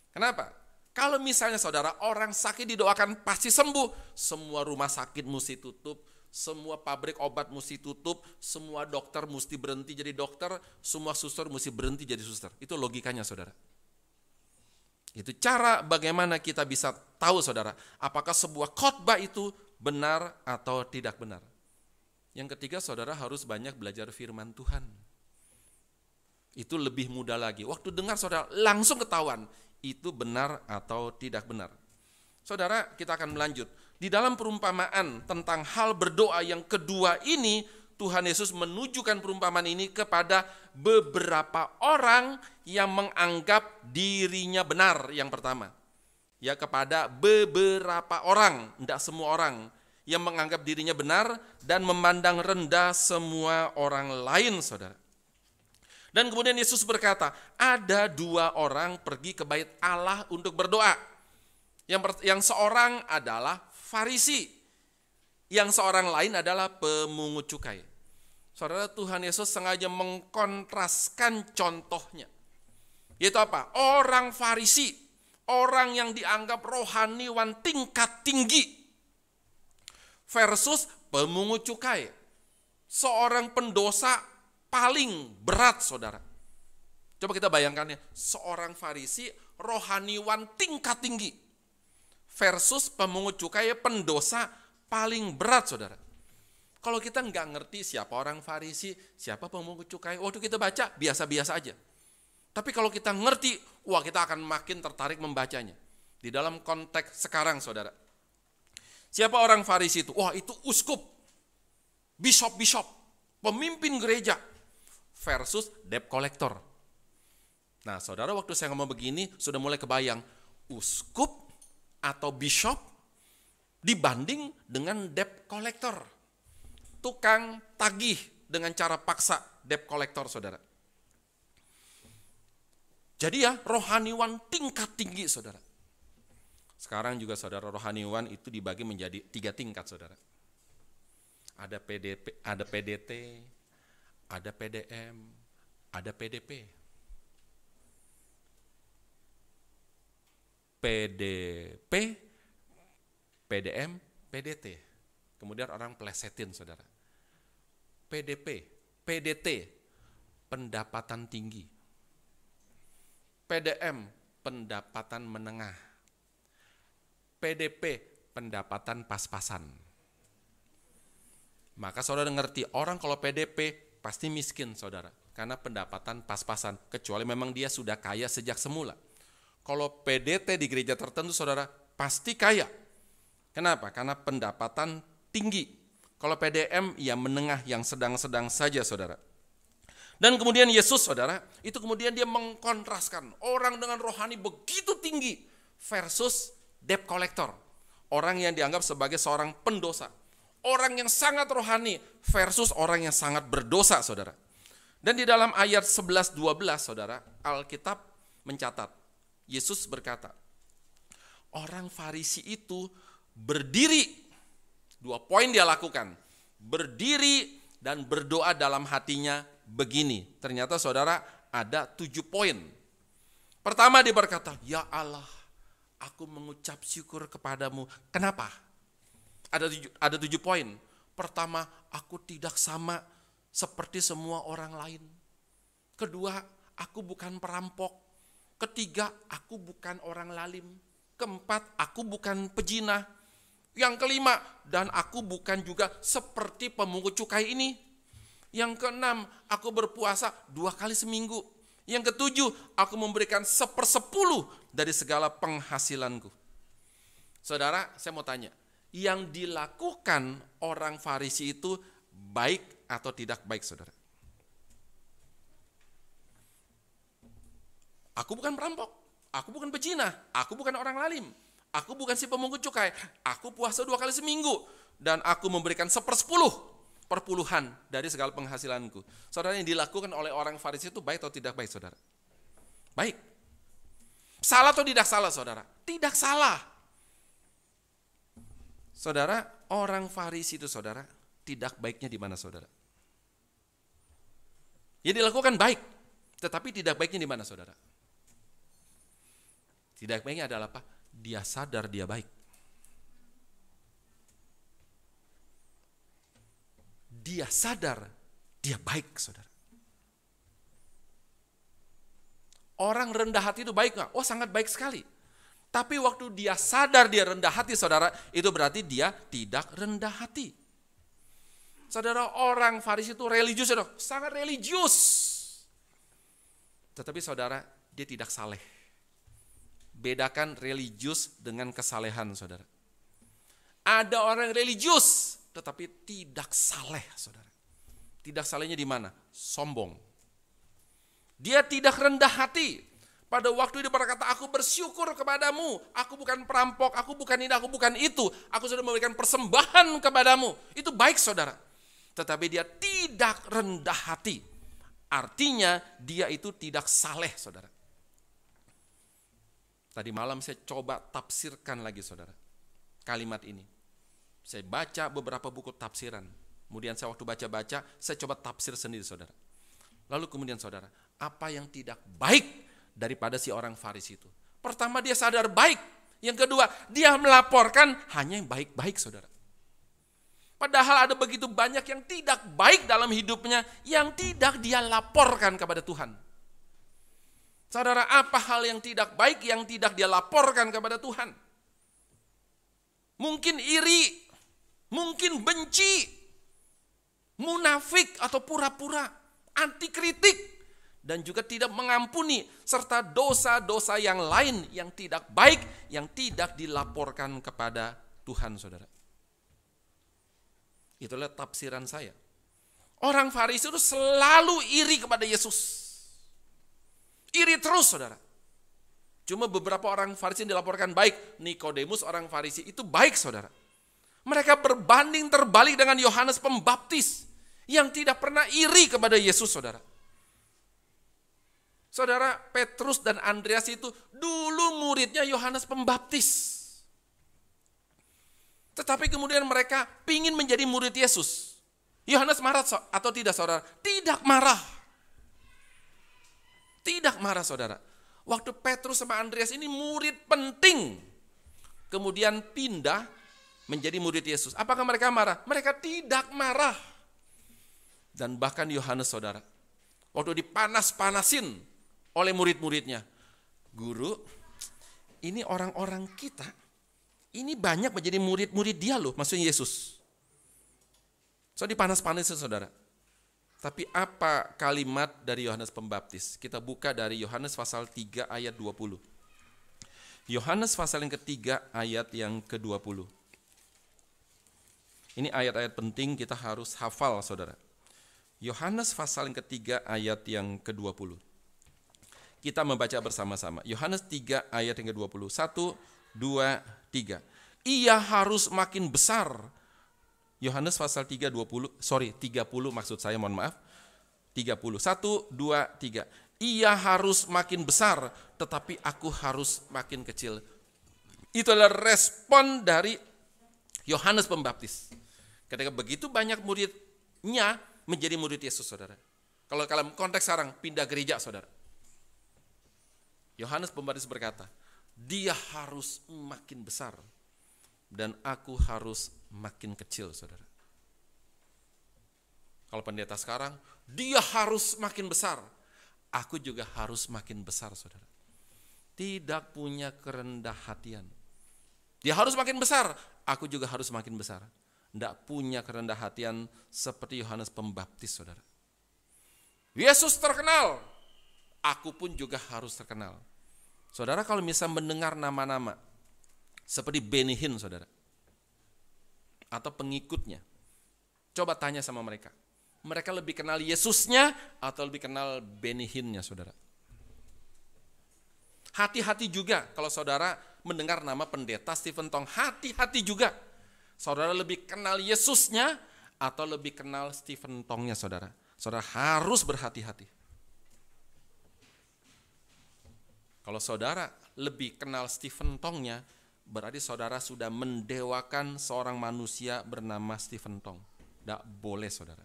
Kenapa? Kalau misalnya saudara, orang sakit didoakan pasti sembuh, semua rumah sakit mesti tutup, semua pabrik obat mesti tutup, semua dokter mesti berhenti jadi dokter, semua suster mesti berhenti jadi suster. Itu logikanya saudara. Itu cara bagaimana kita bisa tahu saudara, apakah sebuah khotbah itu benar atau tidak benar. Yang ketiga saudara harus banyak belajar firman Tuhan. Itu lebih mudah lagi. Waktu dengar saudara langsung ketahuan itu benar atau tidak benar. Saudara, kita akan melanjut. Di dalam perumpamaan tentang hal berdoa yang kedua ini, Tuhan Yesus menunjukkan perumpamaan ini kepada beberapa orang yang menganggap dirinya benar yang pertama. Ya, kepada beberapa orang, tidak semua orang, yang menganggap dirinya benar dan memandang rendah semua orang lain, saudara. Dan kemudian Yesus berkata, ada 2 orang pergi ke bait Allah untuk berdoa. Yang seorang adalah Farisi, yang seorang lain adalah pemungut cukai. Saudara, Tuhan Yesus sengaja mengkontraskan contohnya. Yaitu apa? Orang Farisi, orang yang dianggap rohaniwan tingkat tinggi, versus pemungut cukai, seorang pendosa paling berat saudara. Coba kita bayangkan ya, seorang Farisi rohaniwan tingkat tinggi versus pemungut cukai pendosa paling berat saudara. Kalau kita nggak ngerti siapa orang Farisi, siapa pemungut cukai, waktu kita baca biasa-biasa aja. Tapi kalau kita ngerti, wah kita akan makin tertarik membacanya. Di dalam konteks sekarang saudara. Siapa orang Farisi itu? Wah itu uskup, bishop, pemimpin gereja versus debt collector. Nah saudara, waktu saya ngomong begini sudah mulai kebayang uskup atau bishop dibanding dengan debt collector. Tukang tagih dengan cara paksa debt collector saudara. Jadi ya rohaniwan tingkat tinggi saudara. Sekarang juga saudara rohaniwan itu dibagi menjadi 3 tingkat saudara. Ada PDP, ada PDT, ada PDM, ada PDP. PDP, PDM, PDT. Kemudian orang plesetin saudara. PDP, PDT, pendapatan tinggi. PDM, pendapatan menengah. PDP, pendapatan pas-pasan. Maka saudara ngerti, orang kalau PDP pasti miskin saudara. Karena pendapatan pas-pasan, kecuali memang dia sudah kaya sejak semula. Kalau PDT di gereja tertentu saudara, pasti kaya. Kenapa? Karena pendapatan tinggi. Kalau PDM, ya menengah yang sedang-sedang saja saudara. Dan kemudian Yesus saudara, itu kemudian dia mengkontraskan orang dengan rohani begitu tinggi versus debt collector. Orang yang dianggap sebagai seorang pendosa. Orang yang sangat rohani versus orang yang sangat berdosa saudara. Dan di dalam ayat 11-12 saudara, Alkitab mencatat, Yesus berkata, orang Farisi itu berdiri, 2 poin dia lakukan, berdiri dan berdoa dalam hatinya begini. Ternyata saudara ada 7 poin. Pertama dia berkata, ya Allah, aku mengucap syukur kepadamu. Kenapa? Ada 7 poin. Pertama, aku tidak sama seperti semua orang lain. Kedua, aku bukan perampok. Ketiga, aku bukan orang lalim. Keempat, aku bukan pejinah. Yang kelima, dan aku bukan juga seperti pemungut cukai ini. Yang keenam, aku berpuasa 2 kali seminggu. Yang ketujuh, aku memberikan 1/10 dari segala penghasilanku. Saudara, saya mau tanya, yang dilakukan orang Farisi itu baik atau tidak baik, saudara? Aku bukan perampok, aku bukan pejinah, aku bukan orang lalim, aku bukan si pemungut cukai, aku puasa 2 kali seminggu, dan aku memberikan 1/10 perpuluhan dari segala penghasilanku. Saudara, yang dilakukan oleh orang Farisi itu baik atau tidak baik, saudara? Baik. Salah atau tidak salah, saudara? Tidak salah. Saudara, orang Farisi itu saudara, tidak baiknya di mana saudara? Ya dilakukan baik, tetapi tidak baiknya di mana saudara? Tidak baiknya adalah apa? Dia sadar dia baik. Dia sadar dia baik, saudara. Orang rendah hati itu baik nggak? Oh, sangat baik sekali. Tapi waktu dia sadar dia rendah hati, saudara, itu berarti dia tidak rendah hati. Saudara, orang Farisi itu religius, saudara, sangat religius. Tetapi saudara, dia tidak saleh. Bedakan religius dengan kesalehan, saudara. Ada orang religius, tetapi tidak saleh, saudara. Tidak salehnya di mana? Sombong. Dia tidak rendah hati. Pada waktu dia berkata, aku bersyukur kepadamu, aku bukan perampok, aku bukan ini, aku bukan itu, aku sudah memberikan persembahan kepadamu. Itu baik, saudara. Tetapi dia tidak rendah hati. Artinya dia itu tidak saleh, saudara. Tadi malam saya coba tafsirkan lagi, saudara, kalimat ini. Saya baca beberapa buku tafsiran. Kemudian saya waktu baca-baca, saya coba tafsir sendiri, saudara. Lalu kemudian saudara, apa yang tidak baik daripada si orang Farisi itu? Pertama, dia sadar baik. Yang kedua, dia melaporkan hanya yang baik-baik, saudara. Padahal ada begitu banyak yang tidak baik dalam hidupnya, yang tidak dia laporkan kepada Tuhan. Saudara, apa hal yang tidak baik yang tidak dia laporkan kepada Tuhan? Mungkin iri, mungkin benci, munafik atau pura-pura, anti kritik, dan juga tidak mengampuni, serta dosa-dosa yang lain yang tidak baik, yang tidak dilaporkan kepada Tuhan, saudara. Itulah tafsiran saya. Orang Farisi itu selalu iri kepada Yesus. Iri terus, saudara. Cuma beberapa orang Farisi yang dilaporkan baik. Nikodemus orang Farisi itu baik, saudara. Mereka berbanding terbalik dengan Yohanes Pembaptis yang tidak pernah iri kepada Yesus, saudara. Saudara, Petrus dan Andreas itu dulu muridnya Yohanes Pembaptis. Tetapi kemudian mereka pingin menjadi murid Yesus. Yohanes marah atau tidak, saudara? Tidak marah. Tidak marah, saudara. Waktu Petrus sama Andreas ini murid penting, kemudian pindah menjadi murid Yesus. Apakah mereka marah? Mereka tidak marah. Dan bahkan Yohanes, saudara, waktu dipanas-panasin oleh murid-muridnya, guru, ini orang-orang kita, ini banyak menjadi murid-murid dia loh, maksudnya Yesus. So dipanas-panasin, saudara. Tapi apa kalimat dari Yohanes Pembaptis? Kita buka dari Yohanes pasal 3 ayat 20. Yohanes pasal yang ketiga ayat yang ke-20. Ini ayat-ayat penting, kita harus hafal, saudara. Yohanes pasal yang ketiga ayat yang ke-20. Kita membaca bersama-sama. Yohanes 3 ayat yang ke-20. 1, 2, 3. Ia harus makin besar. Yohanes pasal 30 maksud saya, mohon maaf. 30. 1, 2, 3. Ia harus makin besar, tetapi aku harus makin kecil. Itu adalah respon dari Yohanes Pembaptis. Ketika begitu banyak muridnya menjadi murid Yesus, saudara. Kalau dalam konteks sekarang, pindah gereja, saudara. Yohanes Pembaptis berkata, dia harus makin besar dan aku harus makin kecil, saudara. Kalau pendeta sekarang, dia harus makin besar, aku juga harus makin besar, saudara. Tidak punya kerendah hatian. Dia harus makin besar, aku juga harus makin besar. Tidak punya kerendah hatian seperti Yohanes Pembaptis, saudara. Yesus terkenal, aku pun juga harus terkenal. Saudara, kalau misal mendengar nama-nama seperti Benny Hinn, saudara, atau pengikutnya, coba tanya sama mereka. Mereka lebih kenal Yesusnya atau lebih kenal Benny Hinn-nya, saudara? Hati-hati juga kalau saudara mendengar nama pendeta Stephen Tong. Hati-hati juga. Saudara lebih kenal Yesusnya atau lebih kenal Stephen Tong-nya, saudara? Saudara harus berhati-hati. Kalau saudara lebih kenal Stephen Tong-nya, berarti saudara sudah mendewakan seorang manusia bernama Stephen Tong. Tidak boleh, saudara.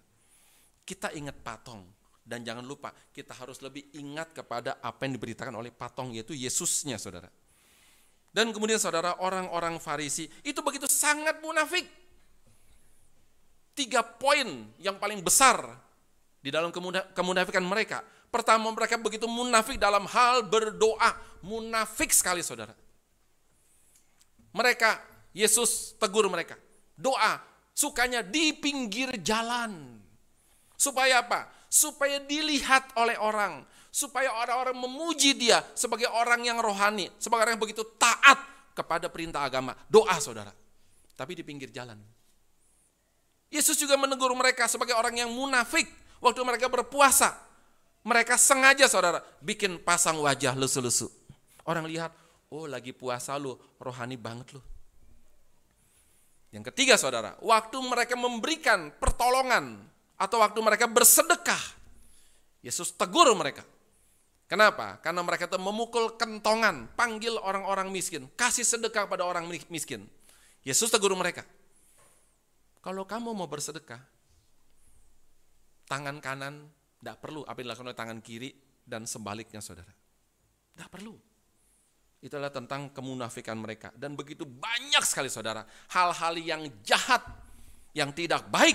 Kita ingat Patong, dan jangan lupa kita harus lebih ingat kepada apa yang diberitakan oleh Patong, yaitu Yesusnya, saudara. Dan kemudian saudara, orang-orang Farisi itu begitu sangat munafik. 3 poin yang paling besar di dalam kemunafikan mereka. Pertama, mereka begitu munafik dalam hal berdoa. Munafik sekali, saudara. Mereka, Yesus tegur mereka. Doa, sukanya di pinggir jalan. Supaya apa? Supaya dilihat oleh orang. Supaya orang-orang memuji dia sebagai orang yang rohani. Sebagai orang yang begitu taat kepada perintah agama. Doa, saudara. Tapi di pinggir jalan. Yesus juga menegur mereka sebagai orang yang munafik. Waktu mereka berpuasa. Mereka sengaja, saudara, bikin pasang wajah lesu-lesu. Orang lihat, oh lagi puasa lu, rohani banget lu. Yang ketiga, saudara, waktu mereka memberikan pertolongan atau waktu mereka bersedekah, Yesus tegur mereka. Kenapa? Karena mereka itu memukul kentongan, panggil orang-orang miskin, kasih sedekah pada orang miskin. Yesus tegur mereka. Kalau kamu mau bersedekah, tangan kanan tidak perlu apa yang dilakukan oleh tangan kiri dan sebaliknya, saudara. Tidak perlu. Itulah tentang kemunafikan mereka. Dan begitu banyak sekali, saudara, hal-hal yang jahat, yang tidak baik,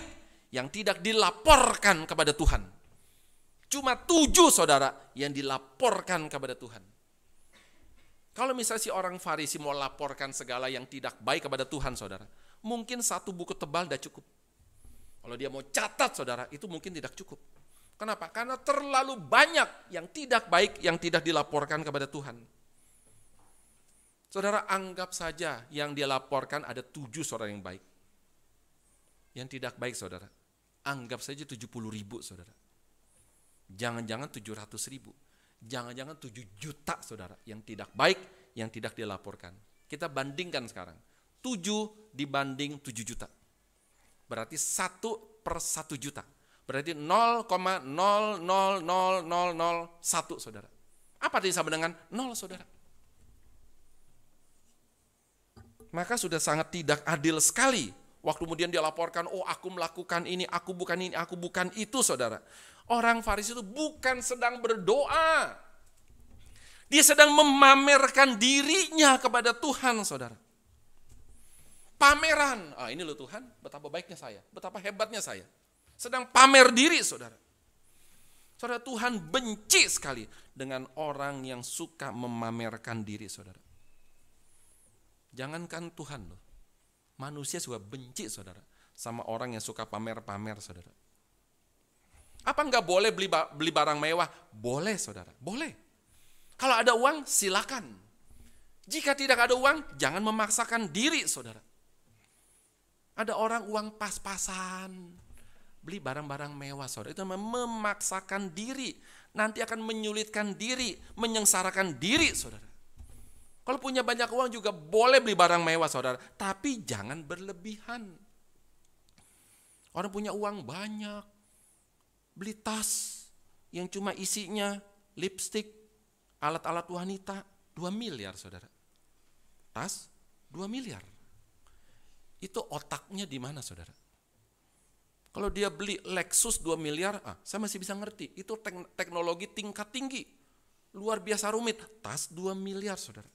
yang tidak dilaporkan kepada Tuhan. Cuma 7, saudara, yang dilaporkan kepada Tuhan. Kalau misalnya si orang Farisi mau laporkan segala yang tidak baik kepada Tuhan, saudara, mungkin 1 buku tebal tidak cukup. Kalau dia mau catat, saudara, itu mungkin tidak cukup. Kenapa? Karena terlalu banyak yang tidak baik yang tidak dilaporkan kepada Tuhan. Saudara, anggap saja yang dia laporkan ada 7 saudara yang baik. Yang tidak baik, saudara, anggap saja 70.000, saudara. Jangan-jangan 700.000. Jangan-jangan 7 juta, saudara, yang tidak baik, yang tidak dilaporkan. Kita bandingkan sekarang. 7 dibanding 7 juta. Berarti 1 per 1 juta. Berarti 0,00001, saudara. Apa artinya sama dengan 0, saudara? Maka sudah sangat tidak adil sekali. Waktu kemudian dia laporkan, oh aku melakukan ini, aku bukan itu, saudara. Orang Farisi itu bukan sedang berdoa. Dia sedang memamerkan dirinya kepada Tuhan, saudara. Pameran, ini loh Tuhan, betapa baiknya saya, betapa hebatnya saya. Sedang pamer diri, saudara. Saudara, Tuhan benci sekali dengan orang yang suka memamerkan diri, saudara. Jangankan Tuhan loh, manusia juga benci, saudara, sama orang yang suka pamer-pamer, saudara. Apa enggak boleh beli barang mewah? Boleh, saudara, boleh. Kalau ada uang, silakan. Jika tidak ada uang, jangan memaksakan diri, saudara. Ada orang uang pas-pasan, beli barang-barang mewah, saudara. Itu memaksakan diri, nanti akan menyulitkan diri, menyengsarakan diri, saudara. Kalau punya banyak uang juga boleh beli barang mewah, saudara. Tapi jangan berlebihan. Orang punya uang banyak, beli tas yang cuma isinya lipstik, alat-alat wanita, 2 miliar, saudara. Tas 2 miliar. Itu otaknya di mana, saudara? Kalau dia beli Lexus 2 miliar, saya masih bisa ngerti. Itu teknologi tingkat tinggi. Luar biasa rumit. Tas 2 miliar, saudara.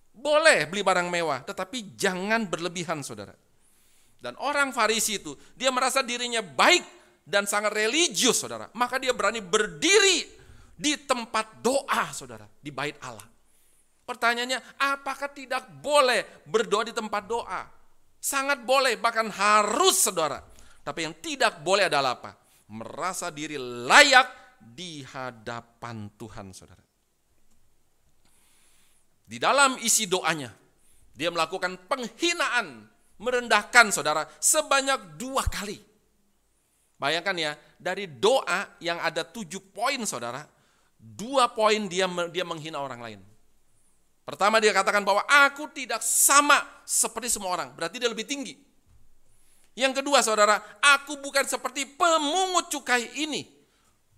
Boleh beli barang mewah, tetapi jangan berlebihan, saudara. Dan orang Farisi itu, dia merasa dirinya baik dan sangat religius, saudara. Maka dia berani berdiri di tempat doa, saudara, di bait Allah. Pertanyaannya, apakah tidak boleh berdoa di tempat doa? Sangat boleh, bahkan harus, saudara. Tapi yang tidak boleh adalah apa? Merasa diri layak di hadapan Tuhan, saudara. Di dalam isi doanya, dia melakukan penghinaan, merendahkan, saudara, sebanyak 2 kali. Bayangkan ya, dari doa yang ada 7 poin, saudara, 2 poin dia menghina orang lain. Pertama, dia katakan bahwa aku tidak sama seperti semua orang, berarti dia lebih tinggi. Yang kedua, saudara, aku bukan seperti pemungut cukai ini.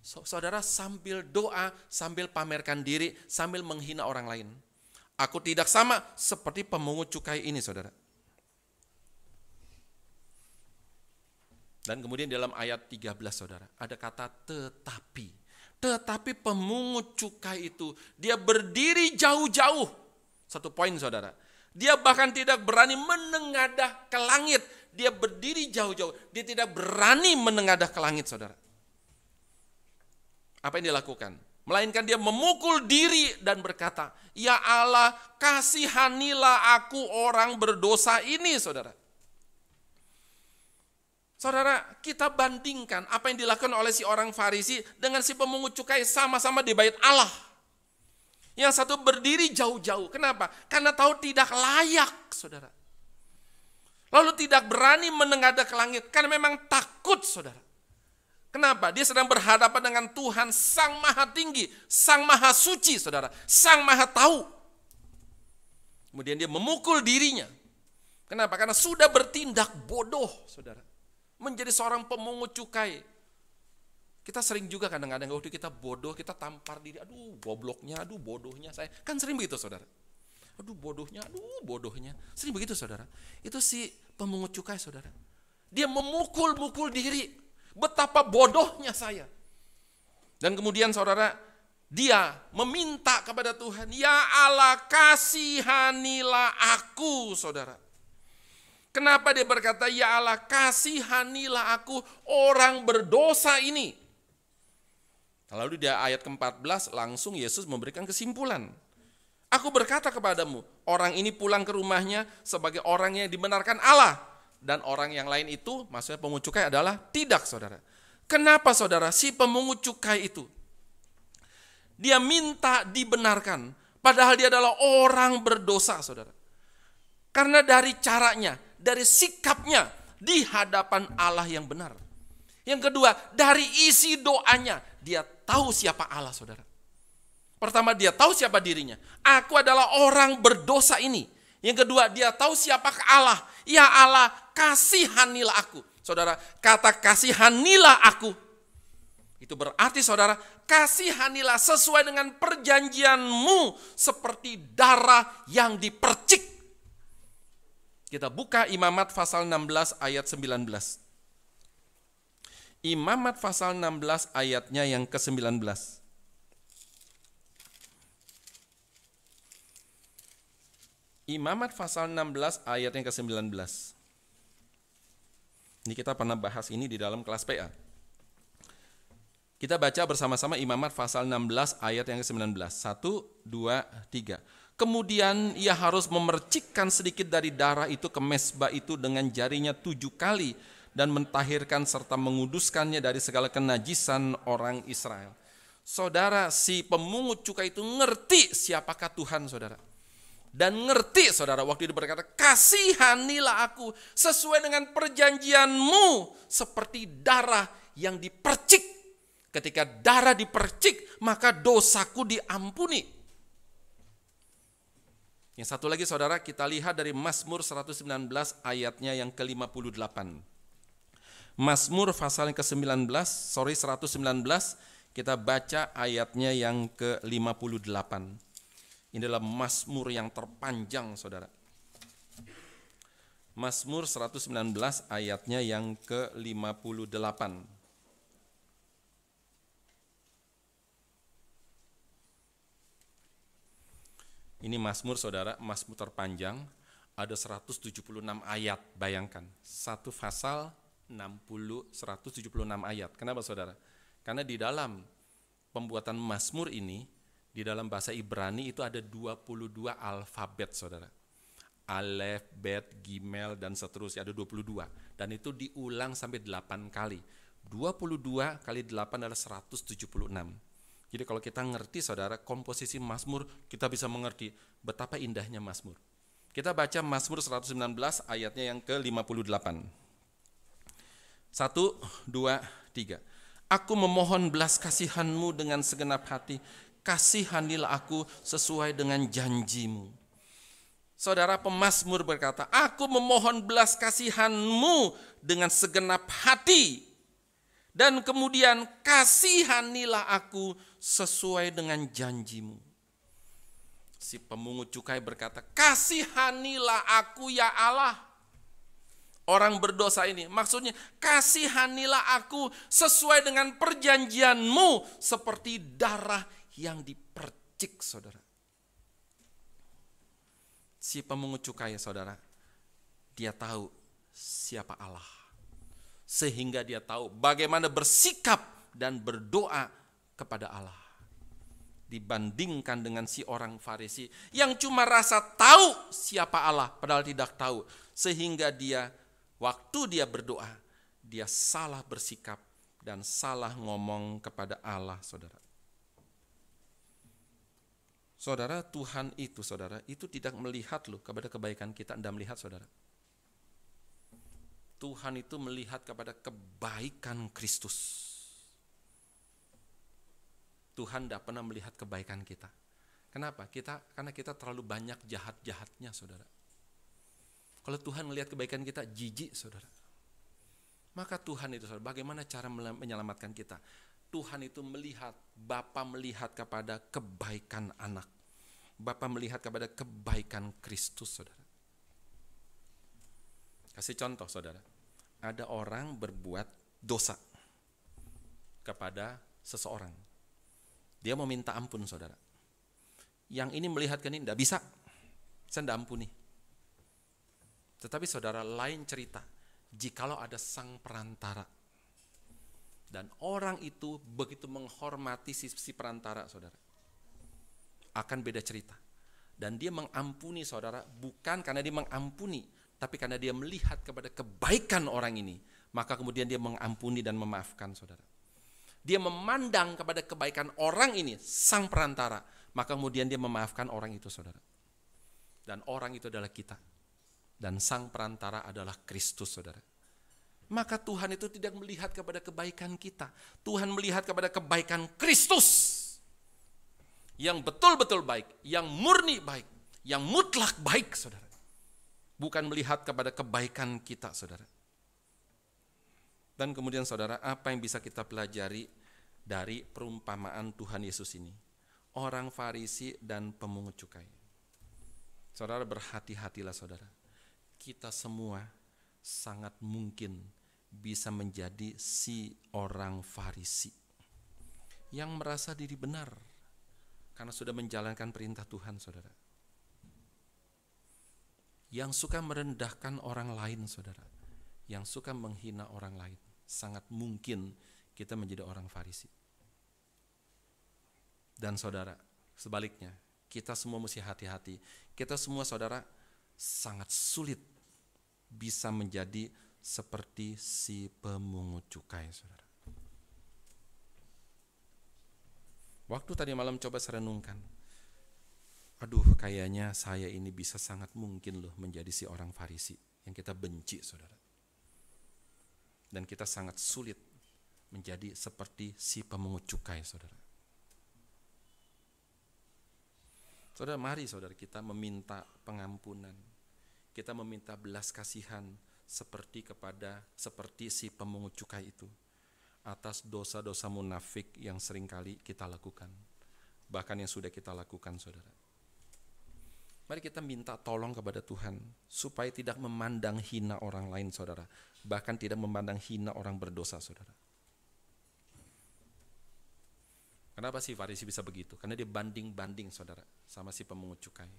Saudara, sambil doa, sambil pamerkan diri, sambil menghina orang lain. Aku tidak sama seperti pemungut cukai ini, saudara. Dan kemudian dalam ayat 13, saudara, ada kata tetapi. Tetapi pemungut cukai itu, dia berdiri jauh-jauh. 1 poin, saudara. Dia bahkan tidak berani menengadah ke langit. Dia berdiri jauh-jauh. Dia tidak berani menengadah ke langit, saudara. Apa yang dia lakukan? Melainkan dia memukul diri dan berkata, ya Allah, kasihanilah aku orang berdosa ini, saudara. Saudara, kita bandingkan apa yang dilakukan oleh si orang Farisi dengan si pemungut cukai, sama-sama di bait Allah. Yang satu berdiri jauh-jauh. Kenapa? Karena tahu tidak layak, saudara. Lalu tidak berani menengadah ke langit, karena memang takut, saudara. Kenapa? Dia sedang berhadapan dengan Tuhan Sang Maha Tinggi, Sang Maha Suci, saudara, Sang Maha Tahu. Kemudian dia memukul dirinya. Kenapa? Karena sudah bertindak bodoh, saudara. Menjadi seorang pemungut cukai. Kita sering juga kadang-kadang waktu kita bodoh, kita tampar diri, aduh gobloknya, aduh bodohnya saya. Kan sering begitu, saudara. Aduh bodohnya, Sering begitu, saudara. Itu si pemungut cukai, saudara. Dia memukul-mukul diri. Betapa bodohnya saya. Dan kemudian, saudara, dia meminta kepada Tuhan, ya Allah, kasihanilah aku, saudara. Kenapa dia berkata, ya Allah, kasihanilah aku orang berdosa ini? Lalu di ayat ke-14 langsung Yesus memberikan kesimpulan. Aku berkata kepadamu, orang ini pulang ke rumahnya sebagai orang yang dibenarkan Allah. Dan orang yang lain itu, maksudnya pemungut cukai adalah tidak, saudara. Kenapa, saudara? Si pemungut cukai itu, dia minta dibenarkan, padahal dia adalah orang berdosa, saudara. Karena dari caranya, dari sikapnya di hadapan Allah yang benar. Yang kedua, dari isi doanya, dia tahu siapa Allah, saudara. Pertama, dia tahu siapa dirinya. Aku adalah orang berdosa ini. Yang kedua, dia tahu siapa Allah. Ya Allah, kasihanilah aku. Saudara, kata kasihanilah aku, Itu berarti saudara, kasihanilah sesuai dengan perjanjianmu seperti darah yang dipercik. Kita buka Imamat pasal 16 ayat 19. Imamat pasal 16 ayatnya yang ke-19. Imamat pasal 16 ayat yang ke-19. Ini kita pernah bahas ini di dalam kelas PA. Kita baca bersama-sama Imamat pasal 16 ayat yang ke-19. 1, 2, 3. Kemudian ia harus memercikkan sedikit dari darah itu ke mezbah itu dengan jarinya 7 kali dan mentahirkan serta menguduskannya dari segala kenajisan orang Israel. Saudara, si pemungut cukai itu ngerti siapakah Tuhan, saudara. Dan ngerti, saudara, waktu itu berkata, kasihanilah aku sesuai dengan perjanjianmu seperti darah yang dipercik. Ketika darah dipercik, maka dosaku diampuni. Yang satu lagi, saudara, kita lihat dari Mazmur 119 ayatnya yang ke-58. Mazmur pasal yang ke-19, 119, kita baca ayatnya yang ke-58. Ini adalah Mazmur yang terpanjang, saudara. Mazmur 119 ayatnya yang ke-58. Ini Mazmur, saudara, Mazmur terpanjang, ada 176 ayat, bayangkan. Satu pasal 176 ayat. Kenapa, saudara? Karena di dalam pembuatan Mazmur ini, di dalam bahasa Ibrani itu ada 22 alfabet, saudara. Alef, Bet, Gimel, dan seterusnya, ada 22. Dan itu diulang sampai 8 kali. 22 kali 8 adalah 176. Jadi kalau kita ngerti, saudara, komposisi Mazmur, kita bisa mengerti betapa indahnya Mazmur. Kita baca Mazmur 119 ayatnya yang ke-58. 1, 2, 3. Aku memohon belas kasihan-Mu dengan segenap hati, kasihanilah aku sesuai dengan janji-Mu. Saudara, pemazmur berkata, aku memohon belas kasihan-Mu dengan segenap hati, dan kemudian kasihanilah aku sesuai dengan janji-Mu. Si pemungut cukai berkata, kasihanilah aku ya Allah. Orang berdosa ini, maksudnya kasihanilah aku sesuai dengan perjanjian-Mu seperti darah yang dipercik, saudara. Si pemungut cukai, saudara, dia tahu siapa Allah. Sehingga dia tahu bagaimana bersikap dan berdoa kepada Allah. Dibandingkan dengan si orang Farisi yang cuma rasa tahu siapa Allah padahal tidak tahu. Sehingga dia, waktu dia berdoa, dia salah bersikap dan salah ngomong kepada Allah, saudara. Saudara, Tuhan itu, saudara, itu tidak melihat loh kepada kebaikan kita, Anda melihat, saudara. Tuhan itu melihat kepada kebaikan Kristus. Tuhan tidak pernah melihat kebaikan kita. Kenapa? Karena kita terlalu banyak jahat-jahatnya, saudara. Kalau Tuhan melihat kebaikan kita, jijik, saudara. Maka Tuhan itu, saudara, bagaimana cara menyelamatkan kita? Tuhan itu melihat, Bapa melihat kepada kebaikan anak. Bapa melihat kepada kebaikan Kristus, saudara. Kasih contoh, saudara. Ada orang berbuat dosa kepada seseorang. Dia mau minta ampun, saudara. Yang ini melihat ini tidak bisa, saya tidak ampuni. Tetapi saudara, lain cerita jikalau ada sang perantara. Dan orang itu begitu menghormati si perantara, saudara. Akan beda cerita. Dan dia mengampuni, saudara, bukan karena dia mengampuni, tapi karena dia melihat kepada kebaikan orang ini, maka kemudian dia mengampuni dan memaafkan, saudara. Dia memandang kepada kebaikan orang ini, sang perantara, maka kemudian dia memaafkan orang itu, saudara. Dan orang itu adalah kita. Dan sang perantara adalah Kristus, saudara. Maka Tuhan itu tidak melihat kepada kebaikan kita. Tuhan melihat kepada kebaikan Kristus. Yang betul-betul baik, yang murni baik, yang mutlak baik, saudara. Bukan melihat kepada kebaikan kita, saudara. Dan kemudian, saudara, apa yang bisa kita pelajari dari perumpamaan Tuhan Yesus ini. Orang Farisi dan pemungut cukai. Saudara, berhati-hatilah saudara. Kita semua sangat mungkin bisa menjadi si orang Farisi yang merasa diri benar karena sudah menjalankan perintah Tuhan, saudara. Yang suka merendahkan orang lain, saudara. Yang suka menghina orang lain. Sangat mungkin kita menjadi orang Farisi. Dan saudara, sebaliknya, kita semua mesti hati-hati. Kita semua, saudara, sangat sulit bisa menjadi seperti si pemungut cukai, saudara. Waktu tadi malam coba saya renungkan, aduh kayaknya saya ini bisa sangat mungkin loh menjadi si orang Farisi yang kita benci, saudara. Dan kita sangat sulit menjadi seperti si pemungut cukai, saudara. Saudara, mari saudara kita meminta pengampunan. Kita meminta belas kasihan seperti si pemungut cukai itu atas dosa-dosa munafik yang seringkali kita lakukan. Bahkan yang sudah kita lakukan, saudara. Mari kita minta tolong kepada Tuhan supaya tidak memandang hina orang lain, saudara. Bahkan tidak memandang hina orang berdosa, saudara. Kenapa sih Farisi bisa begitu? Karena dia banding-banding, saudara, sama si pemungut cukai.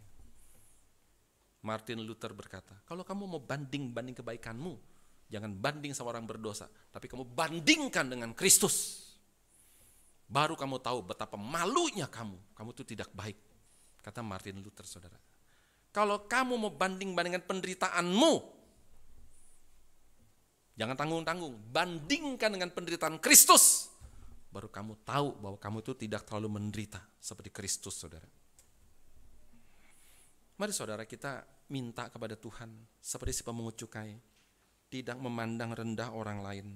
Martin Luther berkata, kalau kamu mau banding-banding kebaikanmu, jangan banding sama orang berdosa, tapi kamu bandingkan dengan Kristus. Baru kamu tahu betapa malunya kamu itu tidak baik, kata Martin Luther, saudara. Kalau kamu mau banding-bandingkan penderitaanmu, jangan tanggung-tanggung, bandingkan dengan penderitaan Kristus. Baru kamu tahu bahwa kamu itu tidak terlalu menderita seperti Kristus, saudara. Mari saudara kita minta kepada Tuhan seperti si pemungut cukai, tidak memandang rendah orang lain,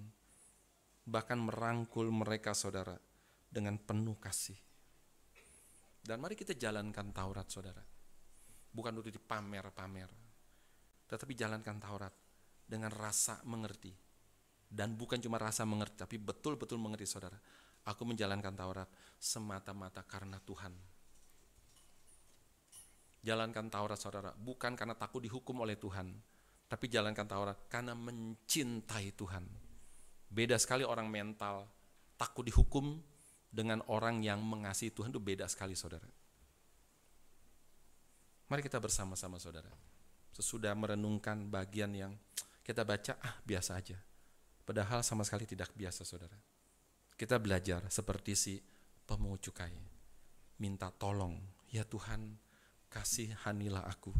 bahkan merangkul mereka, saudara, dengan penuh kasih. Dan mari kita jalankan Taurat, saudara. Bukan untuk dipamer-pamer, tetapi jalankan Taurat dengan rasa mengerti. Dan bukan cuma rasa mengerti, tapi betul-betul mengerti, saudara. Aku menjalankan Taurat semata-mata karena Tuhan. Jalankan Taurat, saudara, bukan karena takut dihukum oleh Tuhan, tapi jalankan Taurat karena mencintai Tuhan. Beda sekali orang mental takut dihukum dengan orang yang mengasihi Tuhan, itu beda sekali, saudara. Mari kita bersama-sama, saudara. Sesudah merenungkan bagian yang kita baca, biasa aja. Padahal sama sekali tidak biasa, saudara. Kita belajar seperti si pemungut cukai. Minta tolong, ya Tuhan, kasihanilah aku.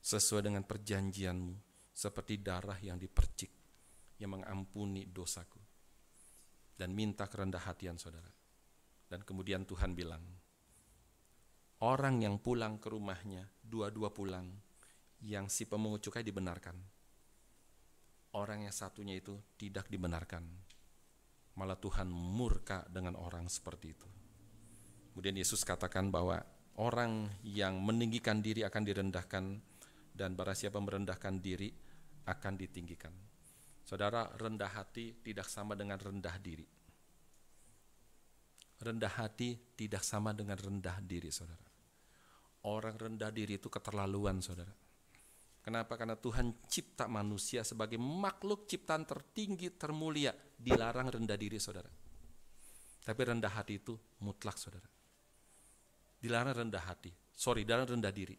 Sesuai dengan perjanjianmu, seperti darah yang dipercik, yang mengampuni dosaku. Dan minta kerendah hatian, saudara. Dan kemudian Tuhan bilang, orang yang pulang ke rumahnya, dua-dua pulang, yang si pemungut cukai dibenarkan. Orang yang satunya itu tidak dibenarkan. Malah Tuhan murka dengan orang seperti itu. Kemudian Yesus katakan bahwa orang yang meninggikan diri akan direndahkan, dan barang siapa merendahkan diri akan ditinggikan. Saudara, rendah hati tidak sama dengan rendah diri. Rendah hati tidak sama dengan rendah diri, saudara. Orang rendah diri itu keterlaluan, saudara. Kenapa? Karena Tuhan cipta manusia sebagai makhluk ciptaan tertinggi, termulia. Dilarang rendah diri, saudara. Tapi rendah hati itu mutlak, saudara. Dilarang rendah hati. Dilarang rendah diri.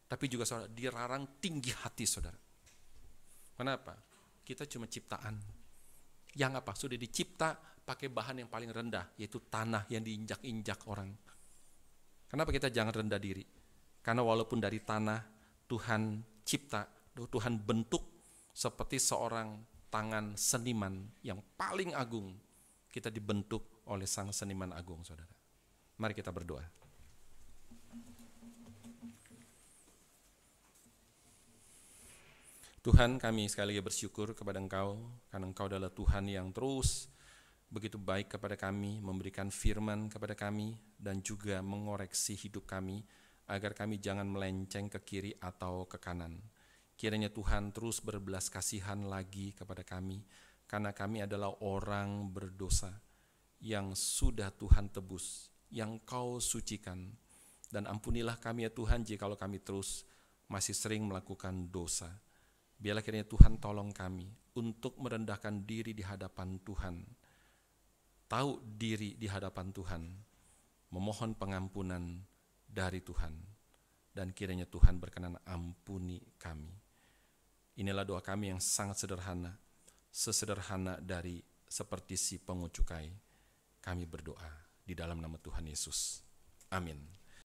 Tapi juga, saudara, dilarang tinggi hati, saudara. Kenapa? Kita cuma ciptaan. Yang apa? Sudah dicipta pakai bahan yang paling rendah, yaitu tanah yang diinjak-injak orang. Kenapa kita jangan rendah diri? Karena walaupun dari tanah Tuhan cipta, Tuhan bentuk seperti seorang tangan seniman yang paling agung. Kita dibentuk oleh sang seniman agung, saudara. Mari kita berdoa. Tuhan, kami sekali lagi bersyukur kepada Engkau, karena Engkau adalah Tuhan yang terus begitu baik kepada kami, memberikan firman kepada kami, dan juga mengoreksi hidup kami, agar kami jangan melenceng ke kiri atau ke kanan. Kiranya Tuhan terus berbelas kasihan lagi kepada kami, karena kami adalah orang berdosa, yang sudah Tuhan tebus, yang Kau sucikan. Dan ampunilah kami ya Tuhan jikalau kami terus masih sering melakukan dosa. Biarlah kiranya Tuhan tolong kami untuk merendahkan diri di hadapan Tuhan, tahu diri di hadapan Tuhan, memohon pengampunan dari Tuhan, dan kiranya Tuhan berkenan ampuni kami. Inilah doa kami yang sangat sederhana, sesederhana dari seperti si pungut cukai. Kami berdoa di dalam nama Tuhan Yesus. Amin.